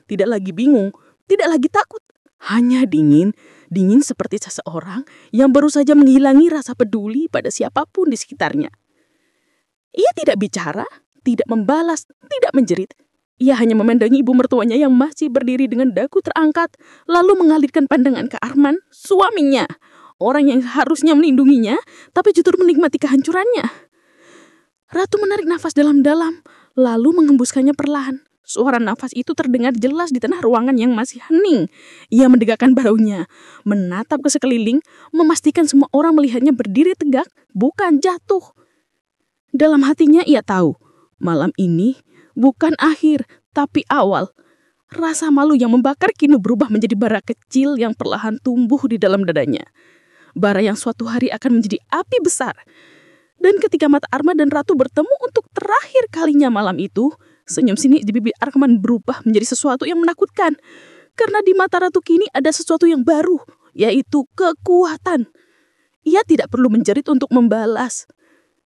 Tidak lagi bingung, tidak lagi takut. Hanya dingin seperti seseorang yang baru saja menghilangi rasa peduli pada siapapun di sekitarnya. Ia tidak bicara, tidak membalas, tidak menjerit. Ia hanya memandangi ibu mertuanya yang masih berdiri dengan dagu terangkat, lalu mengalirkan pandangan ke Arman, suaminya. Orang yang harusnya melindunginya, tapi justru menikmati kehancurannya. Ratu menarik nafas dalam-dalam, lalu mengembuskannya perlahan. Suara nafas itu terdengar jelas di tengah ruangan yang masih hening. Ia mendegakkan bahunya, menatap ke sekeliling, memastikan semua orang melihatnya berdiri tegak, bukan jatuh. Dalam hatinya ia tahu, malam ini bukan akhir, tapi awal. Rasa malu yang membakar kini berubah menjadi bara kecil yang perlahan tumbuh di dalam dadanya. Bara yang suatu hari akan menjadi api besar. Dan ketika mata Arman dan Ratu bertemu untuk terakhir kalinya malam itu, senyum sinis di bibir Arman berubah menjadi sesuatu yang menakutkan. Karena di mata Ratu kini ada sesuatu yang baru, yaitu kekuatan. Ia tidak perlu menjerit untuk membalas.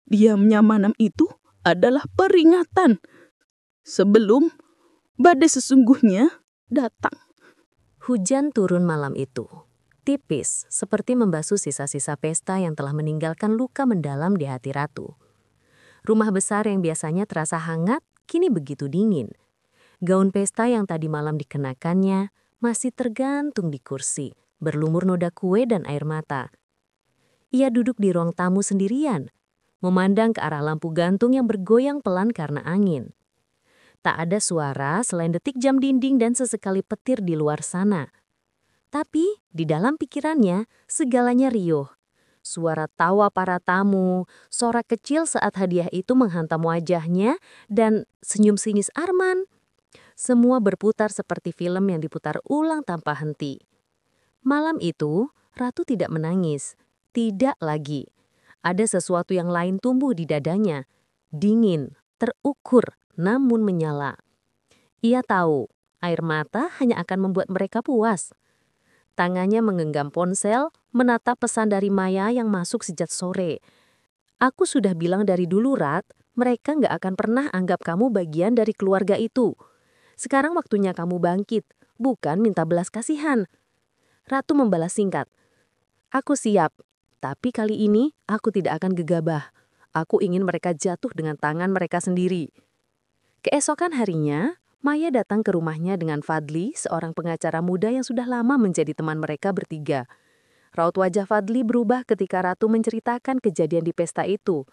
Diamnya malam itu adalah peringatan sebelum badai sesungguhnya datang. Hujan turun malam itu. Tipis, seperti membasuh sisa-sisa pesta yang telah meninggalkan luka mendalam di hati Ratu. Rumah besar yang biasanya terasa hangat, kini begitu dingin. Gaun pesta yang tadi malam dikenakannya masih tergantung di kursi, berlumur noda kue dan air mata. Ia duduk di ruang tamu sendirian, memandang ke arah lampu gantung yang bergoyang pelan karena angin. Tak ada suara selain detik jam dinding dan sesekali petir di luar sana. Tapi di dalam pikirannya segalanya riuh. Suara tawa para tamu, sorak kecil saat hadiah itu menghantam wajahnya, dan senyum sinis Arman. Semua berputar seperti film yang diputar ulang tanpa henti. Malam itu, Ratu tidak menangis. Tidak lagi. Ada sesuatu yang lain tumbuh di dadanya. Dingin, terukur, namun menyala. Ia tahu, air mata hanya akan membuat mereka puas. Tangannya menggenggam ponsel, menatap pesan dari Maya yang masuk sejak sore. Aku sudah bilang dari dulu, Rat, mereka nggak akan pernah anggap kamu bagian dari keluarga itu. Sekarang waktunya kamu bangkit, bukan minta belas kasihan. Ratu membalas singkat. Aku siap, tapi kali ini aku tidak akan gegabah. Aku ingin mereka jatuh dengan tangan mereka sendiri. Keesokan harinya, Maya datang ke rumahnya dengan Fadli, seorang pengacara muda yang sudah lama menjadi teman mereka bertiga. Raut wajah Fadli berubah ketika Ratu menceritakan kejadian di pesta itu.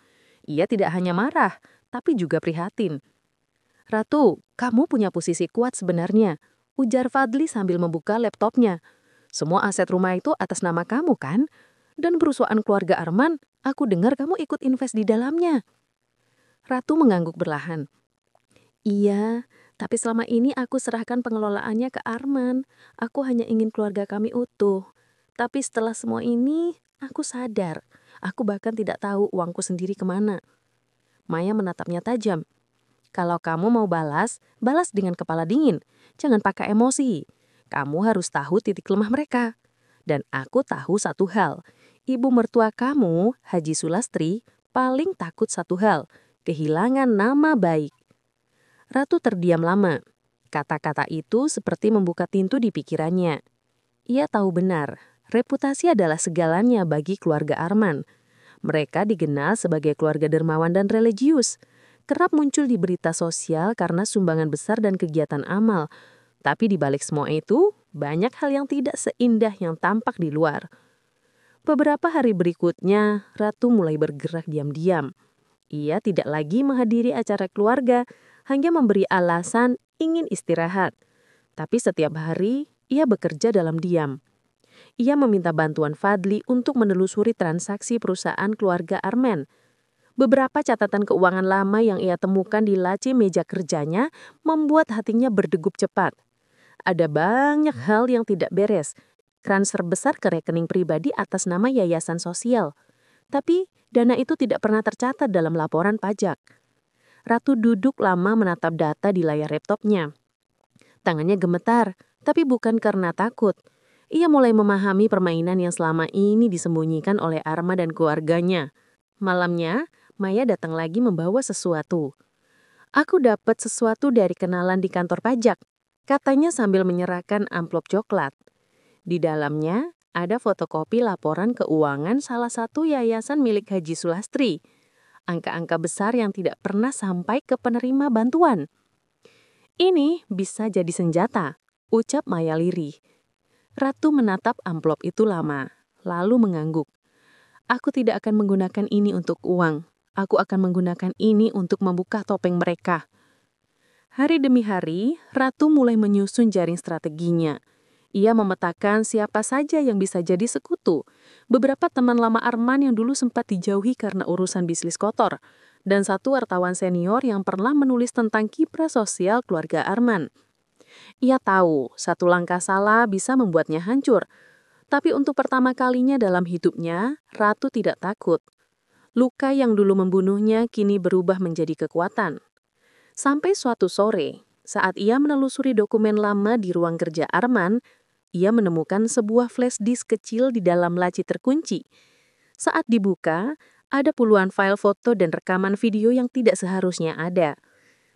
Ia tidak hanya marah, tapi juga prihatin. "Ratu, kamu punya posisi kuat sebenarnya," ujar Fadli sambil membuka laptopnya. "Semua aset rumah itu atas nama kamu kan? Dan perusahaan keluarga Arman, aku dengar kamu ikut invest di dalamnya." Ratu mengangguk perlahan. "Iya, tapi selama ini aku serahkan pengelolaannya ke Arman. Aku hanya ingin keluarga kami utuh. Tapi setelah semua ini, aku sadar. Aku bahkan tidak tahu uangku sendiri kemana." Maya menatapnya tajam. "Kalau kamu mau balas, balas dengan kepala dingin. Jangan pakai emosi. Kamu harus tahu titik lemah mereka. Dan aku tahu satu hal. Ibu mertua kamu, Haji Sulastri, paling takut satu hal. Kehilangan nama baik." Ratu terdiam lama. Kata-kata itu seperti membuka pintu di pikirannya. Ia tahu benar, reputasi adalah segalanya bagi keluarga Arman. Mereka dikenal sebagai keluarga dermawan dan religius. Kerap muncul di berita sosial karena sumbangan besar dan kegiatan amal. Tapi di balik semua itu, banyak hal yang tidak seindah yang tampak di luar. Beberapa hari berikutnya, Ratu mulai bergerak diam-diam. Ia tidak lagi menghadiri acara keluarga, hanya memberi alasan ingin istirahat. Tapi setiap hari, ia bekerja dalam diam. Ia meminta bantuan Fadli untuk menelusuri transaksi perusahaan keluarga Arman. Beberapa catatan keuangan lama yang ia temukan di laci meja kerjanya membuat hatinya berdegup cepat. Ada banyak hal yang tidak beres. Transfer besar ke rekening pribadi atas nama yayasan sosial. Tapi dana itu tidak pernah tercatat dalam laporan pajak. Ratu duduk lama menatap data di layar laptopnya. Tangannya gemetar, tapi bukan karena takut. Ia mulai memahami permainan yang selama ini disembunyikan oleh Arma dan keluarganya. Malamnya, Maya datang lagi membawa sesuatu. "Aku dapat sesuatu dari kenalan di kantor pajak," katanya sambil menyerahkan amplop coklat. Di dalamnya ada fotokopi laporan keuangan salah satu yayasan milik Haji Sulastri. Angka-angka besar yang tidak pernah sampai ke penerima bantuan. "Ini bisa jadi senjata," ucap Maya lirih. Ratu menatap amplop itu lama, lalu mengangguk. "Aku tidak akan menggunakan ini untuk uang. Aku akan menggunakan ini untuk membuka topeng mereka." Hari demi hari, Ratu mulai menyusun jaring strateginya. Ia memetakan siapa saja yang bisa jadi sekutu. Beberapa teman lama Arman yang dulu sempat dijauhi karena urusan bisnis kotor. Dan satu wartawan senior yang pernah menulis tentang kiprah sosial keluarga Arman. Ia tahu satu langkah salah bisa membuatnya hancur. Tapi untuk pertama kalinya dalam hidupnya, Ratu tidak takut. Luka yang dulu membunuhnya kini berubah menjadi kekuatan. Sampai suatu sore, saat ia menelusuri dokumen lama di ruang kerja Arman, ia menemukan sebuah flash disk kecil di dalam laci terkunci. Saat dibuka, ada puluhan file foto dan rekaman video yang tidak seharusnya ada.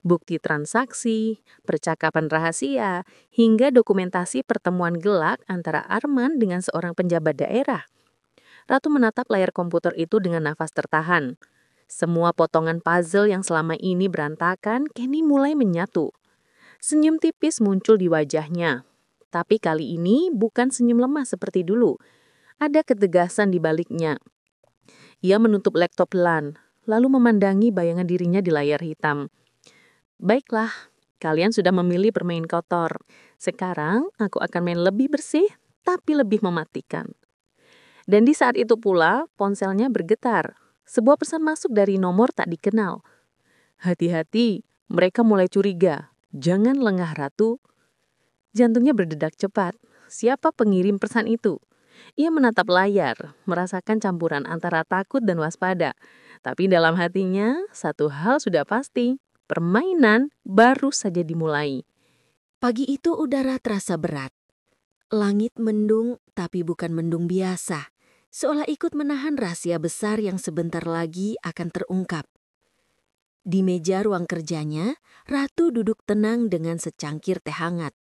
Bukti transaksi, percakapan rahasia, hingga dokumentasi pertemuan gelak antara Arman dengan seorang penjabat daerah. Ratu menatap layar komputer itu dengan nafas tertahan. Semua potongan puzzle yang selama ini berantakan kini mulai menyatu. Senyum tipis muncul di wajahnya. Tapi kali ini bukan senyum lemah seperti dulu. Ada ketegasan di baliknya. Ia menutup laptop pelan, lalu memandangi bayangan dirinya di layar hitam. "Baiklah, Kalian sudah memilih bermain kotor. Sekarang aku akan main lebih bersih, tapi lebih mematikan. Dan di saat itu pula, ponselnya bergetar. Sebuah pesan masuk dari nomor tak dikenal. Hati-hati, mereka mulai curiga. Jangan lengah, Ratu. Jantungnya berdedak cepat. Siapa pengirim pesan itu? Ia menatap layar, merasakan campuran antara takut dan waspada. Tapi dalam hatinya, satu hal sudah pasti. Permainan baru saja dimulai. Pagi itu udara terasa berat. Langit mendung, tapi bukan mendung biasa. Seolah ikut menahan rahasia besar yang sebentar lagi akan terungkap. Di meja ruang kerjanya, Ratu duduk tenang dengan secangkir teh hangat.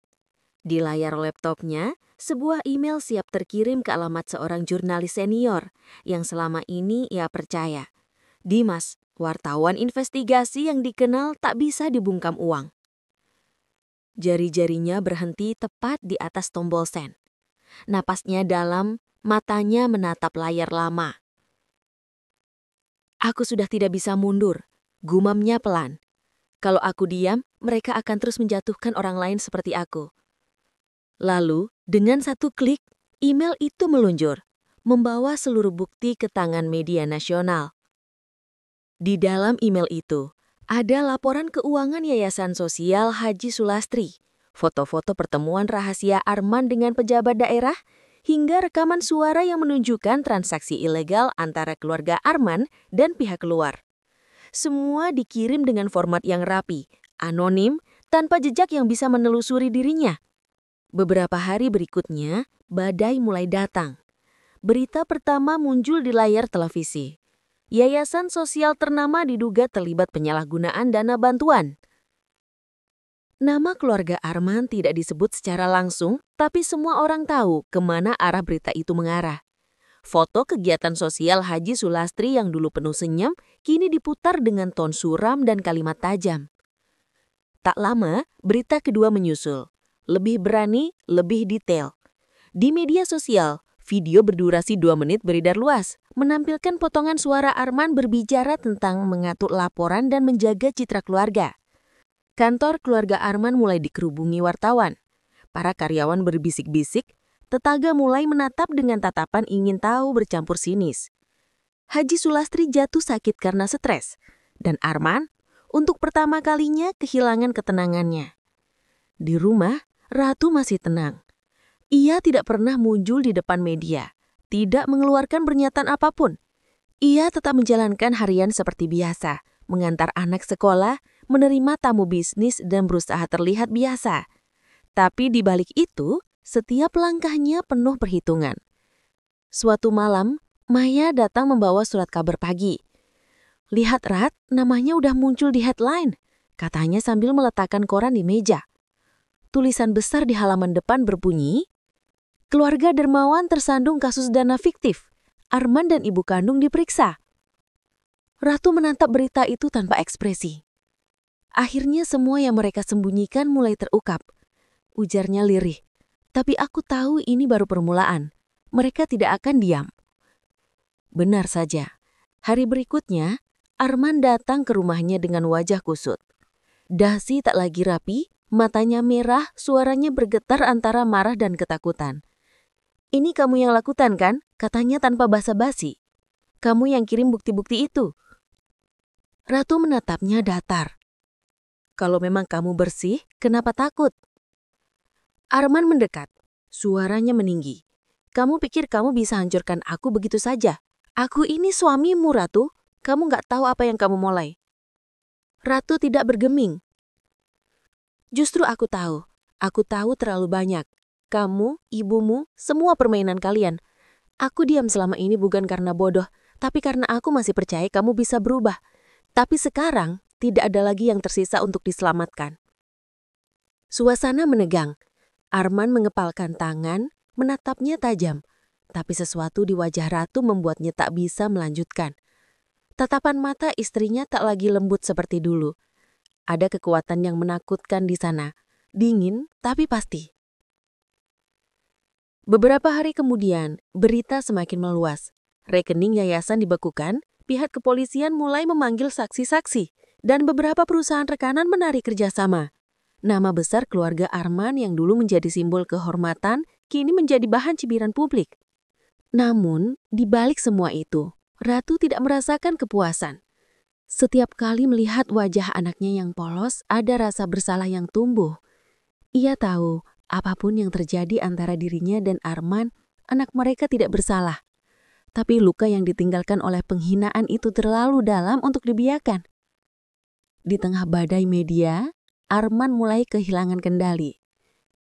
Di layar laptopnya, sebuah email siap terkirim ke alamat seorang jurnalis senior yang selama ini ia percaya. Dimas, wartawan investigasi yang dikenal tak bisa dibungkam uang. Jari-jarinya berhenti tepat di atas tombol send. Napasnya dalam, matanya menatap layar lama. Aku sudah tidak bisa mundur, gumamnya pelan. Kalau aku diam, mereka akan terus menjatuhkan orang lain seperti aku. Lalu, dengan satu klik, email itu meluncur, membawa seluruh bukti ke tangan media nasional. Di dalam email itu, ada laporan keuangan Yayasan Sosial Haji Sulastri, foto-foto pertemuan rahasia Arman dengan pejabat daerah, hingga rekaman suara yang menunjukkan transaksi ilegal antara keluarga Arman dan pihak luar. Semua dikirim dengan format yang rapi, anonim, tanpa jejak yang bisa menelusuri dirinya. Beberapa hari berikutnya, badai mulai datang. Berita pertama muncul di layar televisi. Yayasan sosial ternama diduga terlibat penyalahgunaan dana bantuan. Nama keluarga Arman tidak disebut secara langsung, tapi semua orang tahu kemana arah berita itu mengarah. Foto kegiatan sosial Haji Sulastri yang dulu penuh senyum, kini diputar dengan ton suram dan kalimat tajam. Tak lama, berita kedua menyusul. Lebih berani, lebih detail. Di media sosial, video berdurasi 2 menit beredar luas, menampilkan potongan suara Arman berbicara tentang mengatur laporan dan menjaga citra keluarga. Kantor keluarga Arman mulai dikerubungi wartawan. Para karyawan berbisik-bisik, tetangga mulai menatap dengan tatapan ingin tahu bercampur sinis. Haji Sulastri jatuh sakit karena stres, dan Arman, untuk pertama kalinya kehilangan ketenangannya. Di rumah, Ratu masih tenang. Ia tidak pernah muncul di depan media, tidak mengeluarkan pernyataan apapun. Ia tetap menjalankan harian seperti biasa, mengantar anak sekolah, menerima tamu bisnis dan berusaha terlihat biasa. Tapi di balik itu, setiap langkahnya penuh perhitungan. Suatu malam, Maya datang membawa surat kabar pagi. "Lihat Rat, namanya udah muncul di headline," katanya sambil meletakkan koran di meja. Tulisan besar di halaman depan berbunyi, "Keluarga dermawan tersandung kasus dana fiktif. Arman dan ibu kandung diperiksa." Ratu menatap berita itu tanpa ekspresi. Akhirnya semua yang mereka sembunyikan mulai terungkap. Ujarnya lirih, "Tapi aku tahu ini baru permulaan. Mereka tidak akan diam." Benar saja. Hari berikutnya, Arman datang ke rumahnya dengan wajah kusut. Dasi tak lagi rapi, matanya merah, suaranya bergetar antara marah dan ketakutan. "Ini kamu yang lakukan kan?" katanya tanpa basa-basi. "Kamu yang kirim bukti-bukti itu." Ratu menatapnya datar. "Kalau memang kamu bersih, kenapa takut?" Arman mendekat. Suaranya meninggi. "Kamu pikir kamu bisa hancurkan aku begitu saja? Aku ini suamimu, Ratu. Kamu gak tahu apa yang kamu mulai." Ratu tidak bergeming. "Justru aku tahu. Aku tahu terlalu banyak. Kamu, ibumu, semua permainan kalian. Aku diam selama ini bukan karena bodoh, tapi karena aku masih percaya kamu bisa berubah. Tapi sekarang, tidak ada lagi yang tersisa untuk diselamatkan." Suasana menegang. Arman mengepalkan tangan, menatapnya tajam. Tapi sesuatu di wajah Ratu membuatnya tak bisa melanjutkan. Tatapan mata istrinya tak lagi lembut seperti dulu. Ada kekuatan yang menakutkan di sana. Dingin, tapi pasti. Beberapa hari kemudian, berita semakin meluas. Rekening yayasan dibekukan, pihak kepolisian mulai memanggil saksi-saksi, dan beberapa perusahaan rekanan menarik kerjasama. Nama besar keluarga Arman yang dulu menjadi simbol kehormatan, kini menjadi bahan cibiran publik. Namun, di balik semua itu, Ratu tidak merasakan kepuasan. Setiap kali melihat wajah anaknya yang polos, ada rasa bersalah yang tumbuh. Ia tahu, apapun yang terjadi antara dirinya dan Arman, anak mereka tidak bersalah. Tapi luka yang ditinggalkan oleh penghinaan itu terlalu dalam untuk dibiarkan. Di tengah badai media, Arman mulai kehilangan kendali.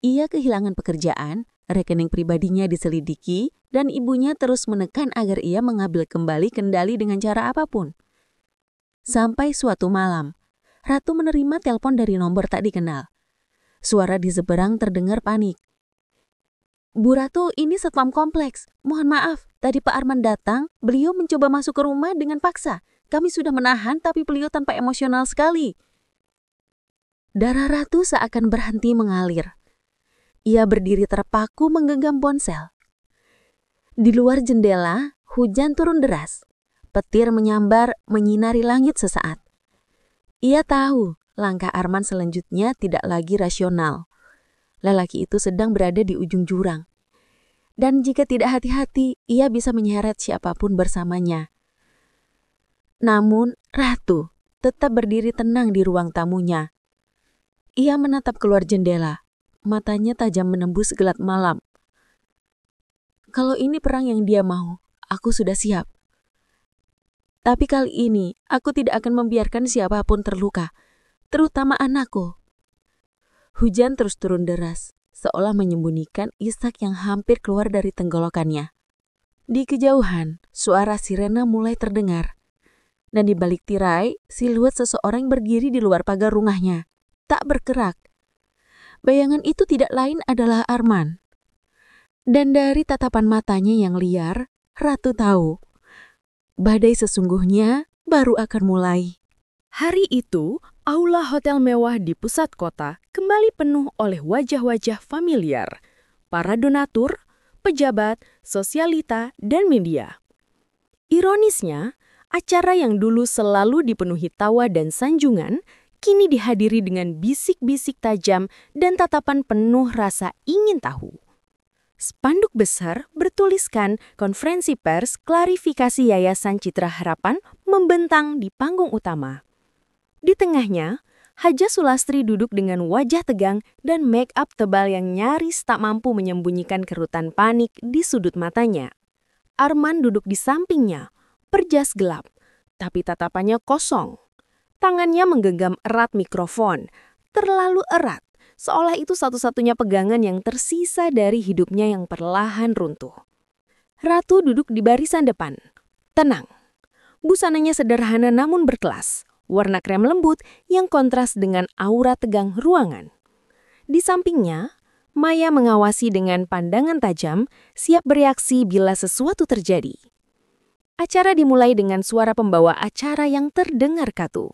Ia kehilangan pekerjaan, rekening pribadinya diselidiki, dan ibunya terus menekan agar ia mengambil kembali kendali dengan cara apapun. Sampai suatu malam, Ratu menerima telepon dari nomor tak dikenal. Suara di seberang terdengar panik. "Bu Ratu, ini satpam kompleks. Mohon maaf, tadi Pak Arman datang, beliau mencoba masuk ke rumah dengan paksa. Kami sudah menahan, tapi beliau tanpa emosional sekali." Darah Ratu seakan berhenti mengalir. Ia berdiri terpaku menggenggam ponsel. Di luar jendela, hujan turun deras. Petir menyambar menyinari langit sesaat. Ia tahu langkah Arman selanjutnya tidak lagi rasional. Lelaki itu sedang berada di ujung jurang. Dan jika tidak hati-hati, ia bisa menyeret siapapun bersamanya. Namun, Ratu tetap berdiri tenang di ruang tamunya. Ia menatap keluar jendela, matanya tajam menembus gelap malam. Kalau ini perang yang dia mau, aku sudah siap. Tapi kali ini, aku tidak akan membiarkan siapapun terluka, terutama anakku. Hujan terus turun deras, seolah menyembunyikan isak yang hampir keluar dari tenggorokannya. Di kejauhan, suara sirena mulai terdengar. Dan di balik tirai, siluet seseorang berdiri di luar pagar rumahnya. Tak bergerak. Bayangan itu tidak lain adalah Arman. Dan dari tatapan matanya yang liar, Ratu tahu, badai sesungguhnya baru akan mulai. Hari itu, aula hotel mewah di pusat kota kembali penuh oleh wajah-wajah familiar, para donatur, pejabat, sosialita, dan media. Ironisnya, acara yang dulu selalu dipenuhi tawa dan sanjungan, kini dihadiri dengan bisik-bisik tajam dan tatapan penuh rasa ingin tahu. Spanduk besar bertuliskan konferensi pers klarifikasi Yayasan Citra Harapan membentang di panggung utama. Di tengahnya, Haja Sulastri duduk dengan wajah tegang dan make up tebal yang nyaris tak mampu menyembunyikan kerutan panik di sudut matanya. Arman duduk di sampingnya, berjas gelap, tapi tatapannya kosong. Tangannya menggenggam erat mikrofon, terlalu erat, seolah itu satu-satunya pegangan yang tersisa dari hidupnya yang perlahan runtuh. Ratu duduk di barisan depan, tenang. Busananya sederhana namun berkelas, warna krem lembut yang kontras dengan aura tegang ruangan. Di sampingnya, Maya mengawasi dengan pandangan tajam, siap bereaksi bila sesuatu terjadi. Acara dimulai dengan suara pembawa acara yang terdengar kaku.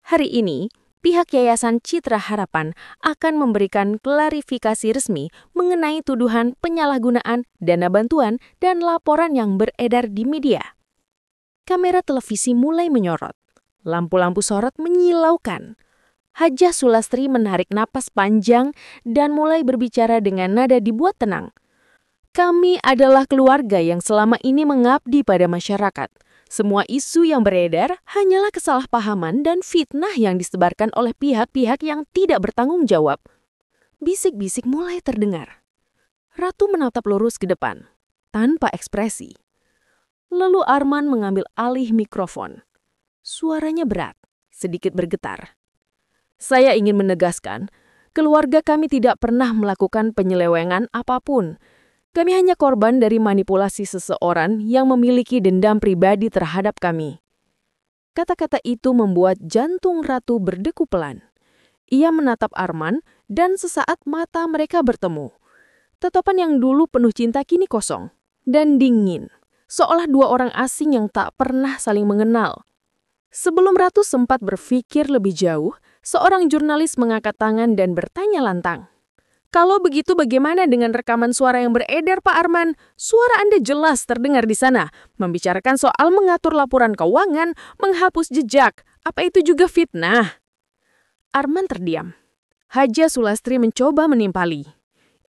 Hari ini, pihak Yayasan Citra Harapan akan memberikan klarifikasi resmi mengenai tuduhan penyalahgunaan dana bantuan dan laporan yang beredar di media. Kamera televisi mulai menyorot. Lampu-lampu sorot menyilaukan. Haja Sulastri menarik napas panjang dan mulai berbicara dengan nada dibuat tenang. Kami adalah keluarga yang selama ini mengabdi pada masyarakat. Semua isu yang beredar hanyalah kesalahpahaman dan fitnah yang disebarkan oleh pihak-pihak yang tidak bertanggung jawab. Bisik-bisik mulai terdengar. Ratu menatap lurus ke depan, tanpa ekspresi. Lalu Arman mengambil alih mikrofon. Suaranya berat, sedikit bergetar. Saya ingin menegaskan, keluarga kami tidak pernah melakukan penyelewengan apapun. Kami hanya korban dari manipulasi seseorang yang memiliki dendam pribadi terhadap kami. Kata-kata itu membuat jantung Ratu berdeku pelan. Ia menatap Arman dan sesaat mata mereka bertemu. Tatapan yang dulu penuh cinta kini kosong dan dingin, seolah dua orang asing yang tak pernah saling mengenal. Sebelum Ratu sempat berpikir lebih jauh, seorang jurnalis mengangkat tangan dan bertanya lantang. Kalau begitu bagaimana dengan rekaman suara yang beredar, Pak Arman? Suara Anda jelas terdengar di sana, membicarakan soal mengatur laporan keuangan, menghapus jejak. Apa itu juga fitnah? Arman terdiam. Haja Sulastri mencoba menimpali.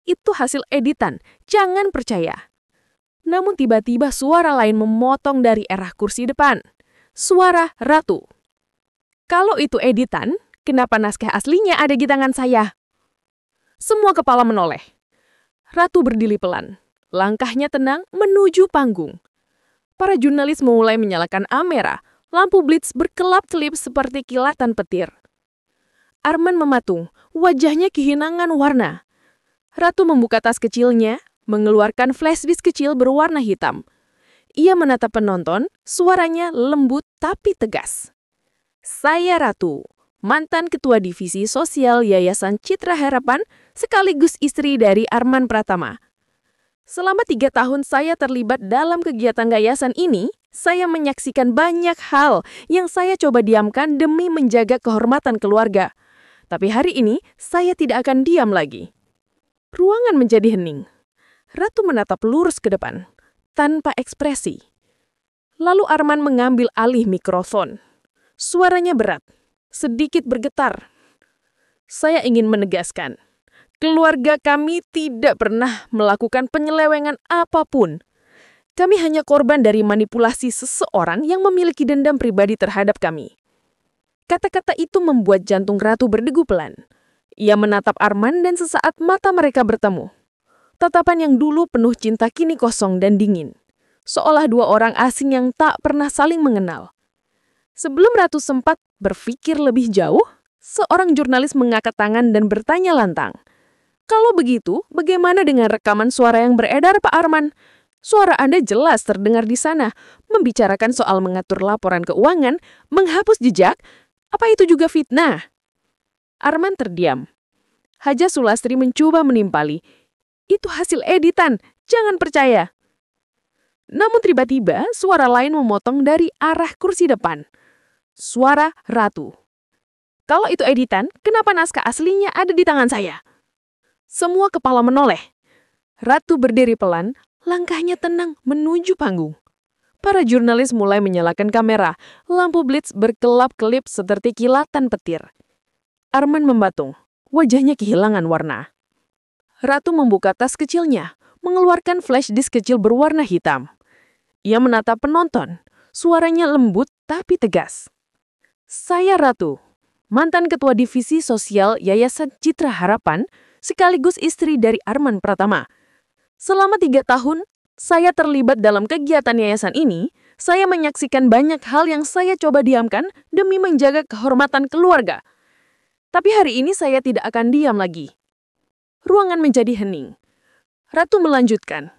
Itu hasil editan, jangan percaya. Namun tiba-tiba suara lain memotong dari arah kursi depan. Suara Ratu. Kalau itu editan, kenapa naskah aslinya ada di tangan saya? Semua kepala menoleh. Ratu berdiri pelan. Langkahnya tenang menuju panggung. Para jurnalis mulai menyalakan kamera. Lampu blitz berkelap-kelip seperti kilatan petir. Arman mematung, wajahnya kehilangan warna. Ratu membuka tas kecilnya, mengeluarkan flashdisk kecil berwarna hitam. Ia menatap penonton, suaranya lembut tapi tegas. Saya Ratu, mantan Ketua Divisi Sosial Yayasan Citra Harapan, sekaligus istri dari Arman Pratama. Selama 3 tahun saya terlibat dalam kegiatan yayasan ini, saya menyaksikan banyak hal yang saya coba diamkan demi menjaga kehormatan keluarga. Tapi hari ini, saya tidak akan diam lagi. Ruangan menjadi hening. Ratu menatap lurus ke depan, tanpa ekspresi. Lalu Arman mengambil alih mikrofon. Suaranya berat, sedikit bergetar. Saya ingin menegaskan, keluarga kami tidak pernah melakukan penyelewengan apapun. Kami hanya korban dari manipulasi seseorang yang memiliki dendam pribadi terhadap kami. Kata-kata itu membuat jantung Ratu berdegup pelan. Ia menatap Arman dan sesaat mata mereka bertemu. Tatapan yang dulu penuh cinta kini kosong dan dingin. Seolah 2 orang asing yang tak pernah saling mengenal. Sebelum Ratu sempat berpikir lebih jauh, seorang jurnalis mengangkat tangan dan bertanya lantang. Kalau begitu, bagaimana dengan rekaman suara yang beredar, Pak Arman? Suara Anda jelas terdengar di sana, membicarakan soal mengatur laporan keuangan, menghapus jejak. Apa itu juga fitnah? Arman terdiam. Haja Sulastri mencoba menimpali. Itu hasil editan, jangan percaya. Namun tiba-tiba suara lain memotong dari arah kursi depan. Suara Ratu. Kalau itu editan, kenapa naskah aslinya ada di tangan saya? Semua kepala menoleh. Ratu berdiri pelan, langkahnya tenang menuju panggung. Para jurnalis mulai menyalakan kamera. Lampu blitz berkelap-kelip seperti kilatan petir. Arman membatung, wajahnya kehilangan warna. Ratu membuka tas kecilnya, mengeluarkan flashdisk kecil berwarna hitam. Ia menatap penonton, suaranya lembut tapi tegas. Saya Ratu, mantan Ketua Divisi Sosial Yayasan Citra Harapan, sekaligus istri dari Arman Pratama. Selama 3 tahun, saya terlibat dalam kegiatan yayasan ini. Saya menyaksikan banyak hal yang saya coba diamkan demi menjaga kehormatan keluarga. Tapi hari ini saya tidak akan diam lagi. Ruangan menjadi hening. Ratu melanjutkan.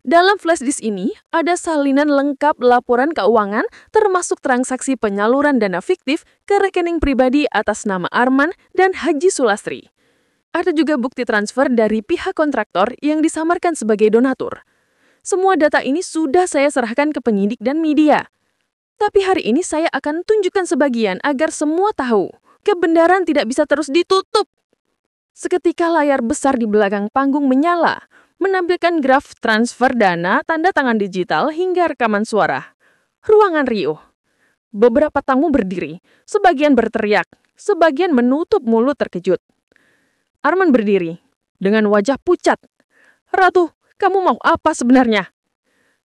Dalam flashdisk ini ada salinan lengkap laporan keuangan termasuk transaksi penyaluran dana fiktif ke rekening pribadi atas nama Arman dan Haji Sulastri. Ada juga bukti transfer dari pihak kontraktor yang disamarkan sebagai donatur. Semua data ini sudah saya serahkan ke penyidik dan media. Tapi hari ini saya akan tunjukkan sebagian agar semua tahu. Kebenaran tidak bisa terus ditutup. Seketika layar besar di belakang panggung menyala, menampilkan graf transfer dana, tanda tangan digital, hingga rekaman suara. Ruangan riuh. Beberapa tamu berdiri, sebagian berteriak, sebagian menutup mulut terkejut. Arman berdiri, dengan wajah pucat. Ratu, kamu mau apa sebenarnya?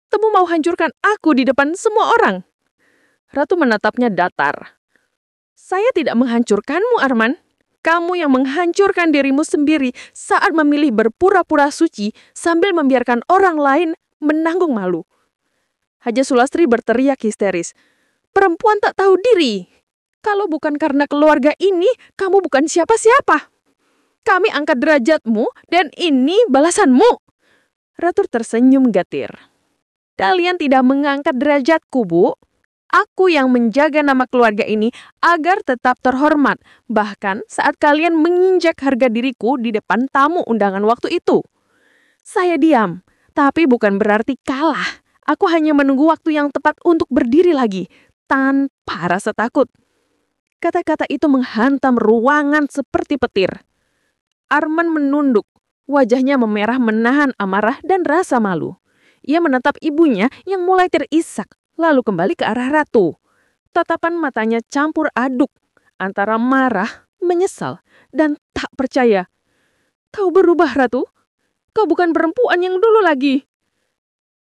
Kamu mau hancurkan aku di depan semua orang? Ratu menatapnya datar. Saya tidak menghancurkanmu, Arman. Kamu yang menghancurkan dirimu sendiri saat memilih berpura-pura suci sambil membiarkan orang lain menanggung malu. Haja Sulastri berteriak histeris. Perempuan tak tahu diri. Kalau bukan karena keluarga ini, kamu bukan siapa-siapa. Kami angkat derajatmu dan ini balasanmu. Ratu tersenyum getir. Kalian tidak mengangkat derajatku, Bu. Aku yang menjaga nama keluarga ini agar tetap terhormat, bahkan saat kalian menginjak harga diriku di depan tamu undangan waktu itu. Saya diam, tapi bukan berarti kalah. Aku hanya menunggu waktu yang tepat untuk berdiri lagi, tanpa rasa takut. Kata-kata itu menghantam ruangan seperti petir. Arman menunduk, wajahnya memerah menahan amarah dan rasa malu. Ia menatap ibunya yang mulai terisak. Lalu kembali ke arah Ratu. Tatapan matanya campur aduk antara marah, menyesal, dan tak percaya. Kau berubah, Ratu. Kau bukan perempuan yang dulu lagi.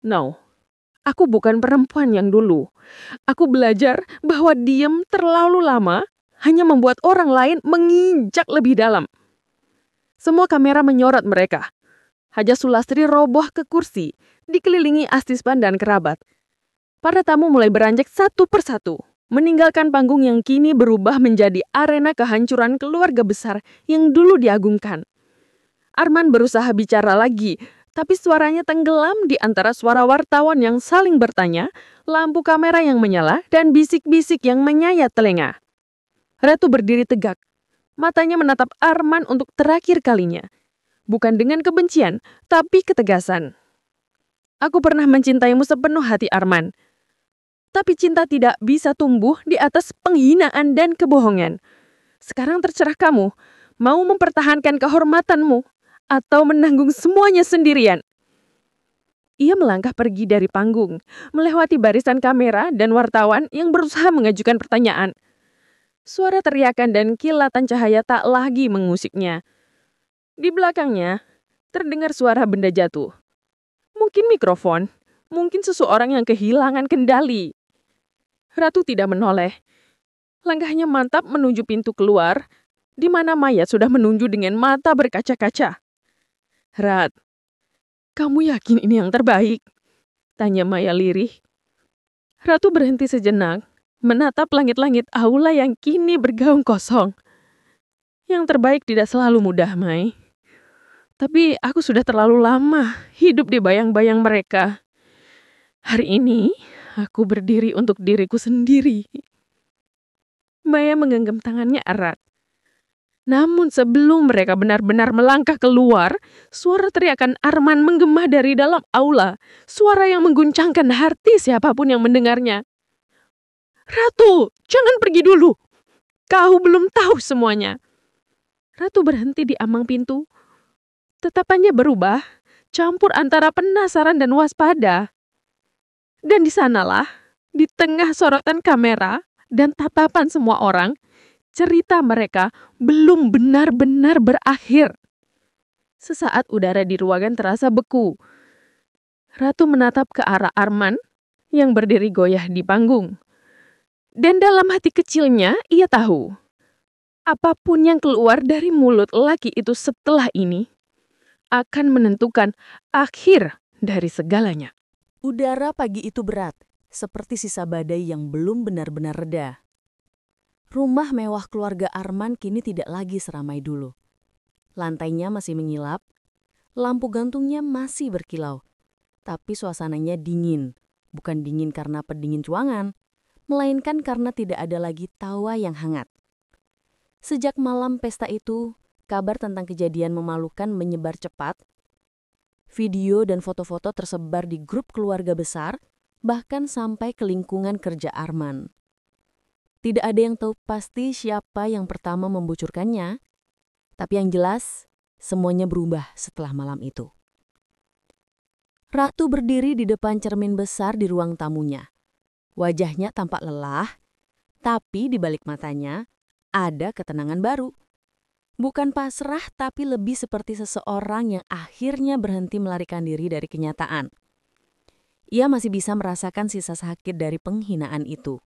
No, aku bukan perempuan yang dulu. Aku belajar bahwa diam terlalu lama hanya membuat orang lain menginjak lebih dalam. Semua kamera menyorot mereka. Haja Sulastri roboh ke kursi, dikelilingi astispan dan kerabat. Para tamu mulai beranjak satu persatu, meninggalkan panggung yang kini berubah menjadi arena kehancuran keluarga besar yang dulu diagungkan. Arman berusaha bicara lagi, tapi suaranya tenggelam di antara suara wartawan yang saling bertanya, lampu kamera yang menyala, dan bisik-bisik yang menyayat telinga. Ratu berdiri tegak. Matanya menatap Arman untuk terakhir kalinya. Bukan dengan kebencian, tapi ketegasan. Aku pernah mencintaimu sepenuh hati, Arman. Tapi cinta tidak bisa tumbuh di atas penghinaan dan kebohongan. Sekarang terserah kamu, mau mempertahankan kehormatanmu atau menanggung semuanya sendirian. Ia melangkah pergi dari panggung, melewati barisan kamera dan wartawan yang berusaha mengajukan pertanyaan. Suara teriakan dan kilatan cahaya tak lagi mengusiknya. Di belakangnya, terdengar suara benda jatuh. Mungkin mikrofon, mungkin seseorang yang kehilangan kendali. Ratu tidak menoleh. Langkahnya mantap menuju pintu keluar, di mana mayat sudah menunjuk dengan mata berkaca-kaca. Rat, kamu yakin ini yang terbaik? Tanya Maya lirih. Ratu berhenti sejenak, menatap langit-langit aula yang kini bergaung kosong. Yang terbaik tidak selalu mudah, Mai. Tapi aku sudah terlalu lama hidup di bayang-bayang mereka. Hari ini, aku berdiri untuk diriku sendiri. Maya menggenggam tangannya erat. Namun sebelum mereka benar-benar melangkah keluar, suara teriakan Arman menggema dari dalam aula. Suara yang mengguncangkan hati siapapun yang mendengarnya. Ratu, jangan pergi dulu. Kau belum tahu semuanya. Ratu berhenti di ambang pintu. Tatapannya berubah, campur antara penasaran dan waspada. Dan di sanalah, di tengah sorotan kamera dan tatapan semua orang, cerita mereka belum benar-benar berakhir. Sesaat udara di ruangan terasa beku. Ratu menatap ke arah Arman yang berdiri goyah di panggung. Dan dalam hati kecilnya, ia tahu, apapun yang keluar dari mulut laki itu setelah ini akan menentukan akhir dari segalanya. Udara pagi itu berat, seperti sisa badai yang belum benar-benar reda. Rumah mewah keluarga Arman kini tidak lagi seramai dulu. Lantainya masih mengilap, lampu gantungnya masih berkilau. Tapi suasananya dingin, bukan dingin karena pendingin ruangan, melainkan karena tidak ada lagi tawa yang hangat. Sejak malam pesta itu, kabar tentang kejadian memalukan menyebar cepat. Video dan foto-foto tersebar di grup keluarga besar, bahkan sampai ke lingkungan kerja Arman. Tidak ada yang tahu pasti siapa yang pertama membocorkannya, tapi yang jelas semuanya berubah setelah malam itu. Ratu berdiri di depan cermin besar di ruang tamunya. Wajahnya tampak lelah, tapi di balik matanya ada ketenangan baru. Bukan pasrah, tapi lebih seperti seseorang yang akhirnya berhenti melarikan diri dari kenyataan. Ia masih bisa merasakan sisa sakit dari penghinaan itu.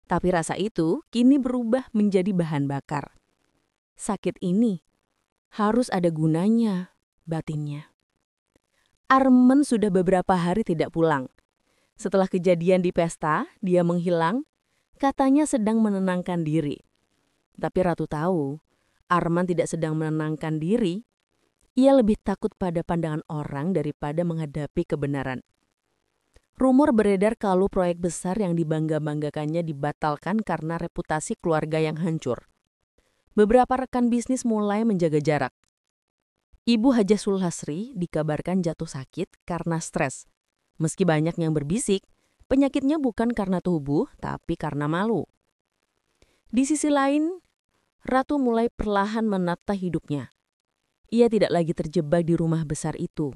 Tapi rasa itu kini berubah menjadi bahan bakar. Sakit ini harus ada gunanya, batinnya. Arman sudah beberapa hari tidak pulang. Setelah kejadian di pesta, dia menghilang, katanya sedang menenangkan diri. Tapi Ratu tahu, Arman tidak sedang menenangkan diri. Ia lebih takut pada pandangan orang daripada menghadapi kebenaran. Rumor beredar kalau proyek besar yang dibangga-banggakannya dibatalkan karena reputasi keluarga yang hancur. Beberapa rekan bisnis mulai menjaga jarak. Ibu Haja Sulastri dikabarkan jatuh sakit karena stres. Meski banyak yang berbisik, penyakitnya bukan karena tubuh, tapi karena malu. Di sisi lain, Ratu mulai perlahan menata hidupnya. Ia tidak lagi terjebak di rumah besar itu.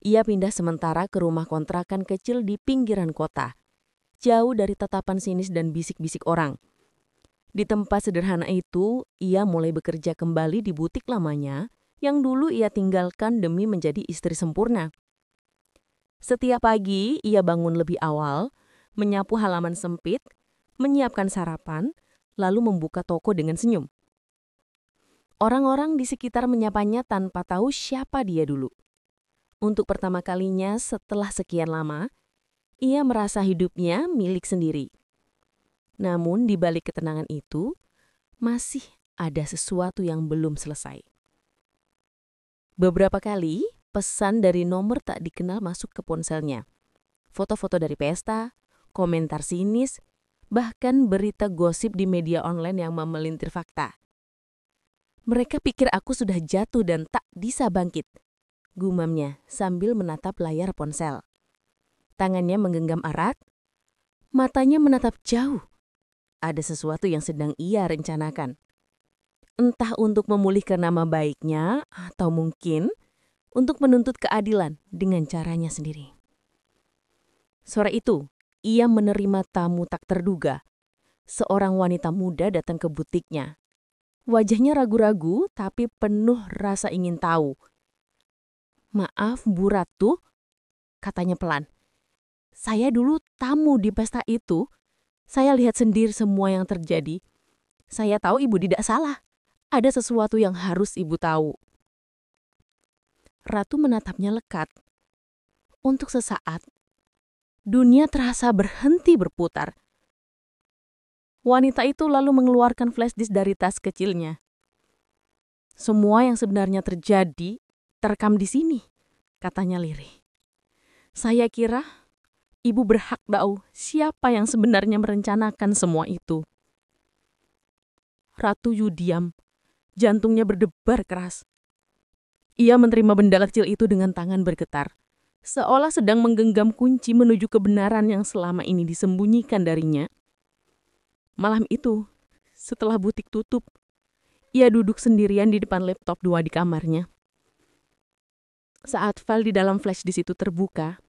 Ia pindah sementara ke rumah kontrakan kecil di pinggiran kota, jauh dari tatapan sinis dan bisik-bisik orang. Di tempat sederhana itu, ia mulai bekerja kembali di butik lamanya yang dulu ia tinggalkan demi menjadi istri sempurna. Setiap pagi, ia bangun lebih awal, menyapu halaman sempit, menyiapkan sarapan, lalu membuka toko dengan senyum. Orang-orang di sekitar menyapanya tanpa tahu siapa dia dulu. Untuk pertama kalinya setelah sekian lama, ia merasa hidupnya milik sendiri. Namun di balik ketenangan itu, masih ada sesuatu yang belum selesai. Beberapa kali, pesan dari nomor tak dikenal masuk ke ponselnya. Foto-foto dari pesta, komentar sinis, bahkan berita gosip di media online yang memelintir fakta. Mereka pikir aku sudah jatuh dan tak bisa bangkit, gumamnya sambil menatap layar ponsel. Tangannya menggenggam erat, matanya menatap jauh. Ada sesuatu yang sedang ia rencanakan. Entah untuk memulihkan nama baiknya atau mungkin untuk menuntut keadilan dengan caranya sendiri. Sore itu, ia menerima tamu tak terduga. Seorang wanita muda datang ke butiknya. Wajahnya ragu-ragu tapi penuh rasa ingin tahu. "Maaf, Bu Ratu," katanya pelan. "Saya dulu tamu di pesta itu. Saya lihat sendiri semua yang terjadi. Saya tahu Ibu tidak salah. Ada sesuatu yang harus Ibu tahu." Ratu menatapnya lekat. Untuk sesaat, dunia terasa berhenti berputar. Wanita itu lalu mengeluarkan flash disk dari tas kecilnya. "Semua yang sebenarnya terjadi terekam di sini," katanya lirih. "Saya kira Ibu berhak tahu siapa yang sebenarnya merencanakan semua itu." Ratu Yu diam, jantungnya berdebar keras. Ia menerima benda kecil itu dengan tangan bergetar, seolah sedang menggenggam kunci menuju kebenaran yang selama ini disembunyikan darinya. Malam itu, setelah butik tutup, ia duduk sendirian di depan laptop 2 di kamarnya. Saat file di dalam flash disk itu terbuka,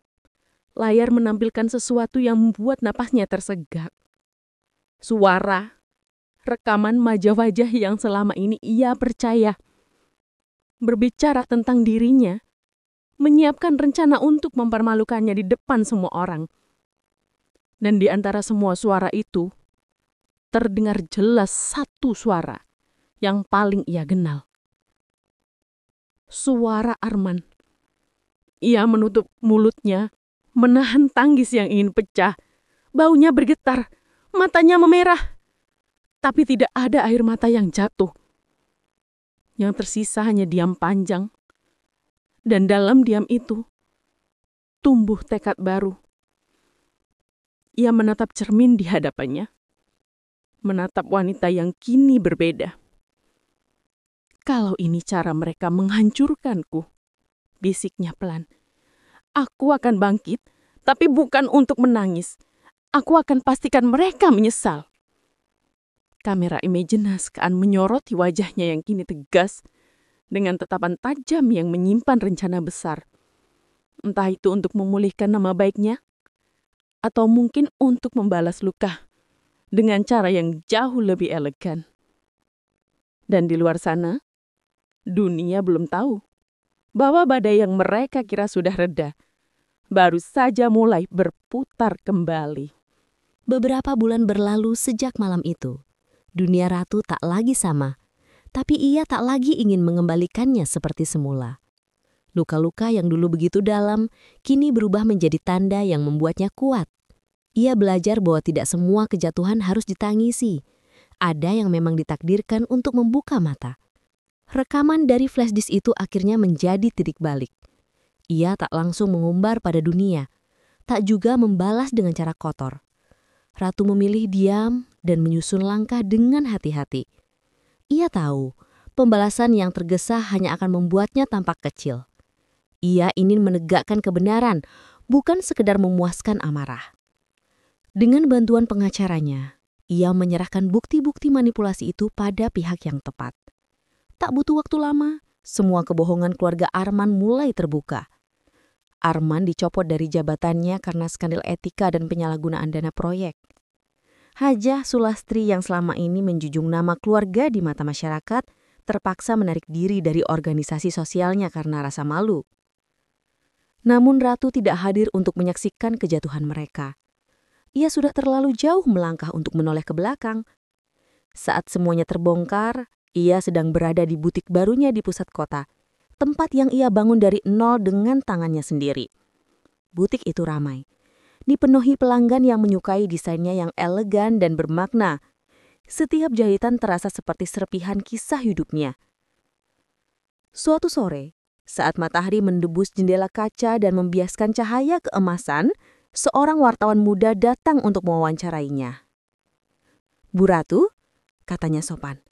layar menampilkan sesuatu yang membuat napasnya tersegak. Suara, rekaman wajah-wajah yang selama ini ia percaya. Berbicara tentang dirinya, menyiapkan rencana untuk mempermalukannya di depan semua orang. Dan di antara semua suara itu, terdengar jelas satu suara yang paling ia kenal. Suara Arman. Ia menutup mulutnya, menahan tangis yang ingin pecah. Baunya bergetar, matanya memerah. Tapi tidak ada air mata yang jatuh. Yang tersisa hanya diam panjang. Dan dalam diam itu, tumbuh tekad baru. Ia menatap cermin di hadapannya. Menatap wanita yang kini berbeda. "Kalau ini cara mereka menghancurkanku," bisiknya pelan, "aku akan bangkit, tapi bukan untuk menangis. Aku akan pastikan mereka menyesal." Kamera imajinaskan menyoroti wajahnya yang kini tegas, dengan tatapan tajam yang menyimpan rencana besar. Entah itu untuk memulihkan nama baiknya, atau mungkin untuk membalas luka dengan cara yang jauh lebih elegan. Dan di luar sana, dunia belum tahu bahwa badai yang mereka kira sudah reda, baru saja mulai berputar kembali. Beberapa bulan berlalu sejak malam itu. Dunia Ratu tak lagi sama, tapi ia tak lagi ingin mengembalikannya seperti semula. Luka-luka yang dulu begitu dalam, kini berubah menjadi tanda yang membuatnya kuat. Ia belajar bahwa tidak semua kejatuhan harus ditangisi. Ada yang memang ditakdirkan untuk membuka mata. Rekaman dari flash disk itu akhirnya menjadi titik balik. Ia tak langsung mengumbar pada dunia, tak juga membalas dengan cara kotor. Ratu memilih diam dan menyusun langkah dengan hati-hati. Ia tahu, pembalasan yang tergesa hanya akan membuatnya tampak kecil. Ia ingin menegakkan kebenaran, bukan sekedar memuaskan amarah. Dengan bantuan pengacaranya, ia menyerahkan bukti-bukti manipulasi itu pada pihak yang tepat. Tak butuh waktu lama, semua kebohongan keluarga Arman mulai terbuka. Arman dicopot dari jabatannya karena skandal etika dan penyalahgunaan dana proyek. Hajah Sulastri yang selama ini menjunjung nama keluarga di mata masyarakat terpaksa menarik diri dari organisasi sosialnya karena rasa malu. Namun Ratu tidak hadir untuk menyaksikan kejatuhan mereka. Ia sudah terlalu jauh melangkah untuk menoleh ke belakang. Saat semuanya terbongkar, ia sedang berada di butik barunya di pusat kota, tempat yang ia bangun dari nol dengan tangannya sendiri. Butik itu ramai, dipenuhi pelanggan yang menyukai desainnya yang elegan dan bermakna. Setiap jahitan terasa seperti serpihan kisah hidupnya. Suatu sore, saat matahari mendebus jendela kaca dan membiaskan cahaya keemasan, seorang wartawan muda datang untuk mewawancarainya. "Bu Ratu," katanya sopan,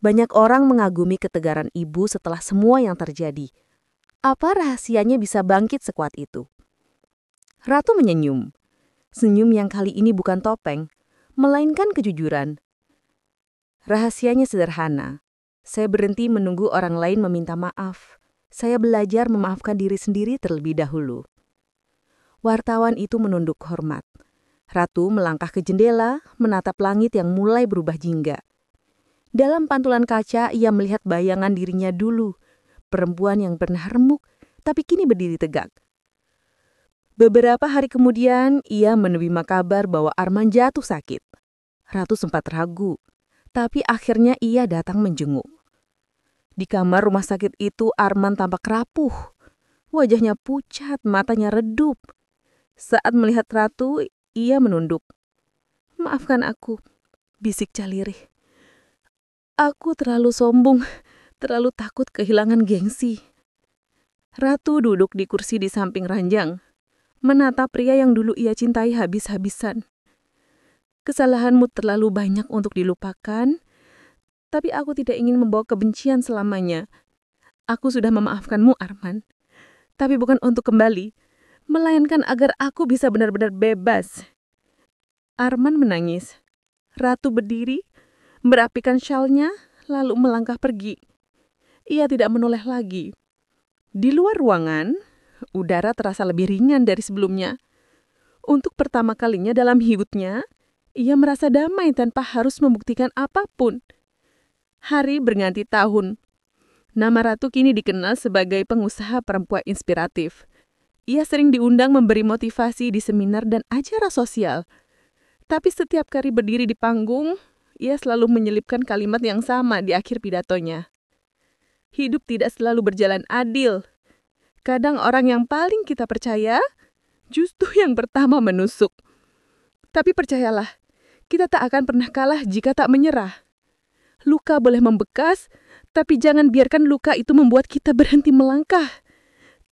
"banyak orang mengagumi ketegaran ibu setelah semua yang terjadi. Apa rahasianya bisa bangkit sekuat itu?" Ratu menyenyum. Senyum yang kali ini bukan topeng, melainkan kejujuran. "Rahasianya sederhana. Saya berhenti menunggu orang lain meminta maaf. Saya belajar memaafkan diri sendiri terlebih dahulu." Wartawan itu menunduk hormat. Ratu melangkah ke jendela, menatap langit yang mulai berubah jingga. Dalam pantulan kaca, ia melihat bayangan dirinya dulu. Perempuan yang pernah remuk, tapi kini berdiri tegak. Beberapa hari kemudian, ia menerima kabar bahwa Arman jatuh sakit. Ratu sempat ragu, tapi akhirnya ia datang menjenguk. Di kamar rumah sakit itu, Arman tampak rapuh. Wajahnya pucat, matanya redup. Saat melihat Ratu, ia menunduk. "Maafkan aku," bisik Calirih. "Aku terlalu sombong, terlalu takut kehilangan gengsi." Ratu duduk di kursi di samping ranjang, menatap pria yang dulu ia cintai habis-habisan. "Kesalahanmu terlalu banyak untuk dilupakan, tapi aku tidak ingin membawa kebencian selamanya. Aku sudah memaafkanmu, Arman, tapi bukan untuk kembali, melainkan agar aku bisa benar-benar bebas." Arman menangis. Ratu berdiri, merapikan syalnya, lalu melangkah pergi. Ia tidak menoleh lagi. Di luar ruangan, udara terasa lebih ringan dari sebelumnya. Untuk pertama kalinya dalam hidupnya, ia merasa damai tanpa harus membuktikan apapun. Hari berganti tahun. Nama Ratu kini dikenal sebagai pengusaha perempuan inspiratif. Ia sering diundang memberi motivasi di seminar dan acara sosial. Tapi setiap kali berdiri di panggung, ia selalu menyelipkan kalimat yang sama di akhir pidatonya. Hidup tidak selalu berjalan adil. Kadang orang yang paling kita percaya justru yang pertama menusuk. Tapi percayalah, kita tak akan pernah kalah jika tak menyerah. Luka boleh membekas, tapi jangan biarkan luka itu membuat kita berhenti melangkah.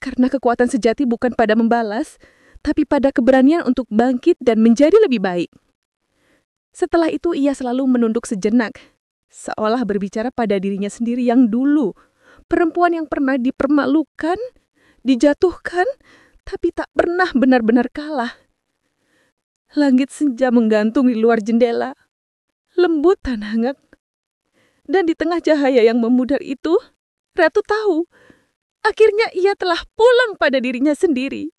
Karena kekuatan sejati bukan pada membalas, tapi pada keberanian untuk bangkit dan menjadi lebih baik. Setelah itu ia selalu menunduk sejenak, seolah berbicara pada dirinya sendiri yang dulu, perempuan yang pernah dipermalukan, dijatuhkan, tapi tak pernah benar-benar kalah. Langit senja menggantung di luar jendela, lembut dan hangat. Dan di tengah cahaya yang memudar itu, Ratu tahu, akhirnya ia telah pulang pada dirinya sendiri.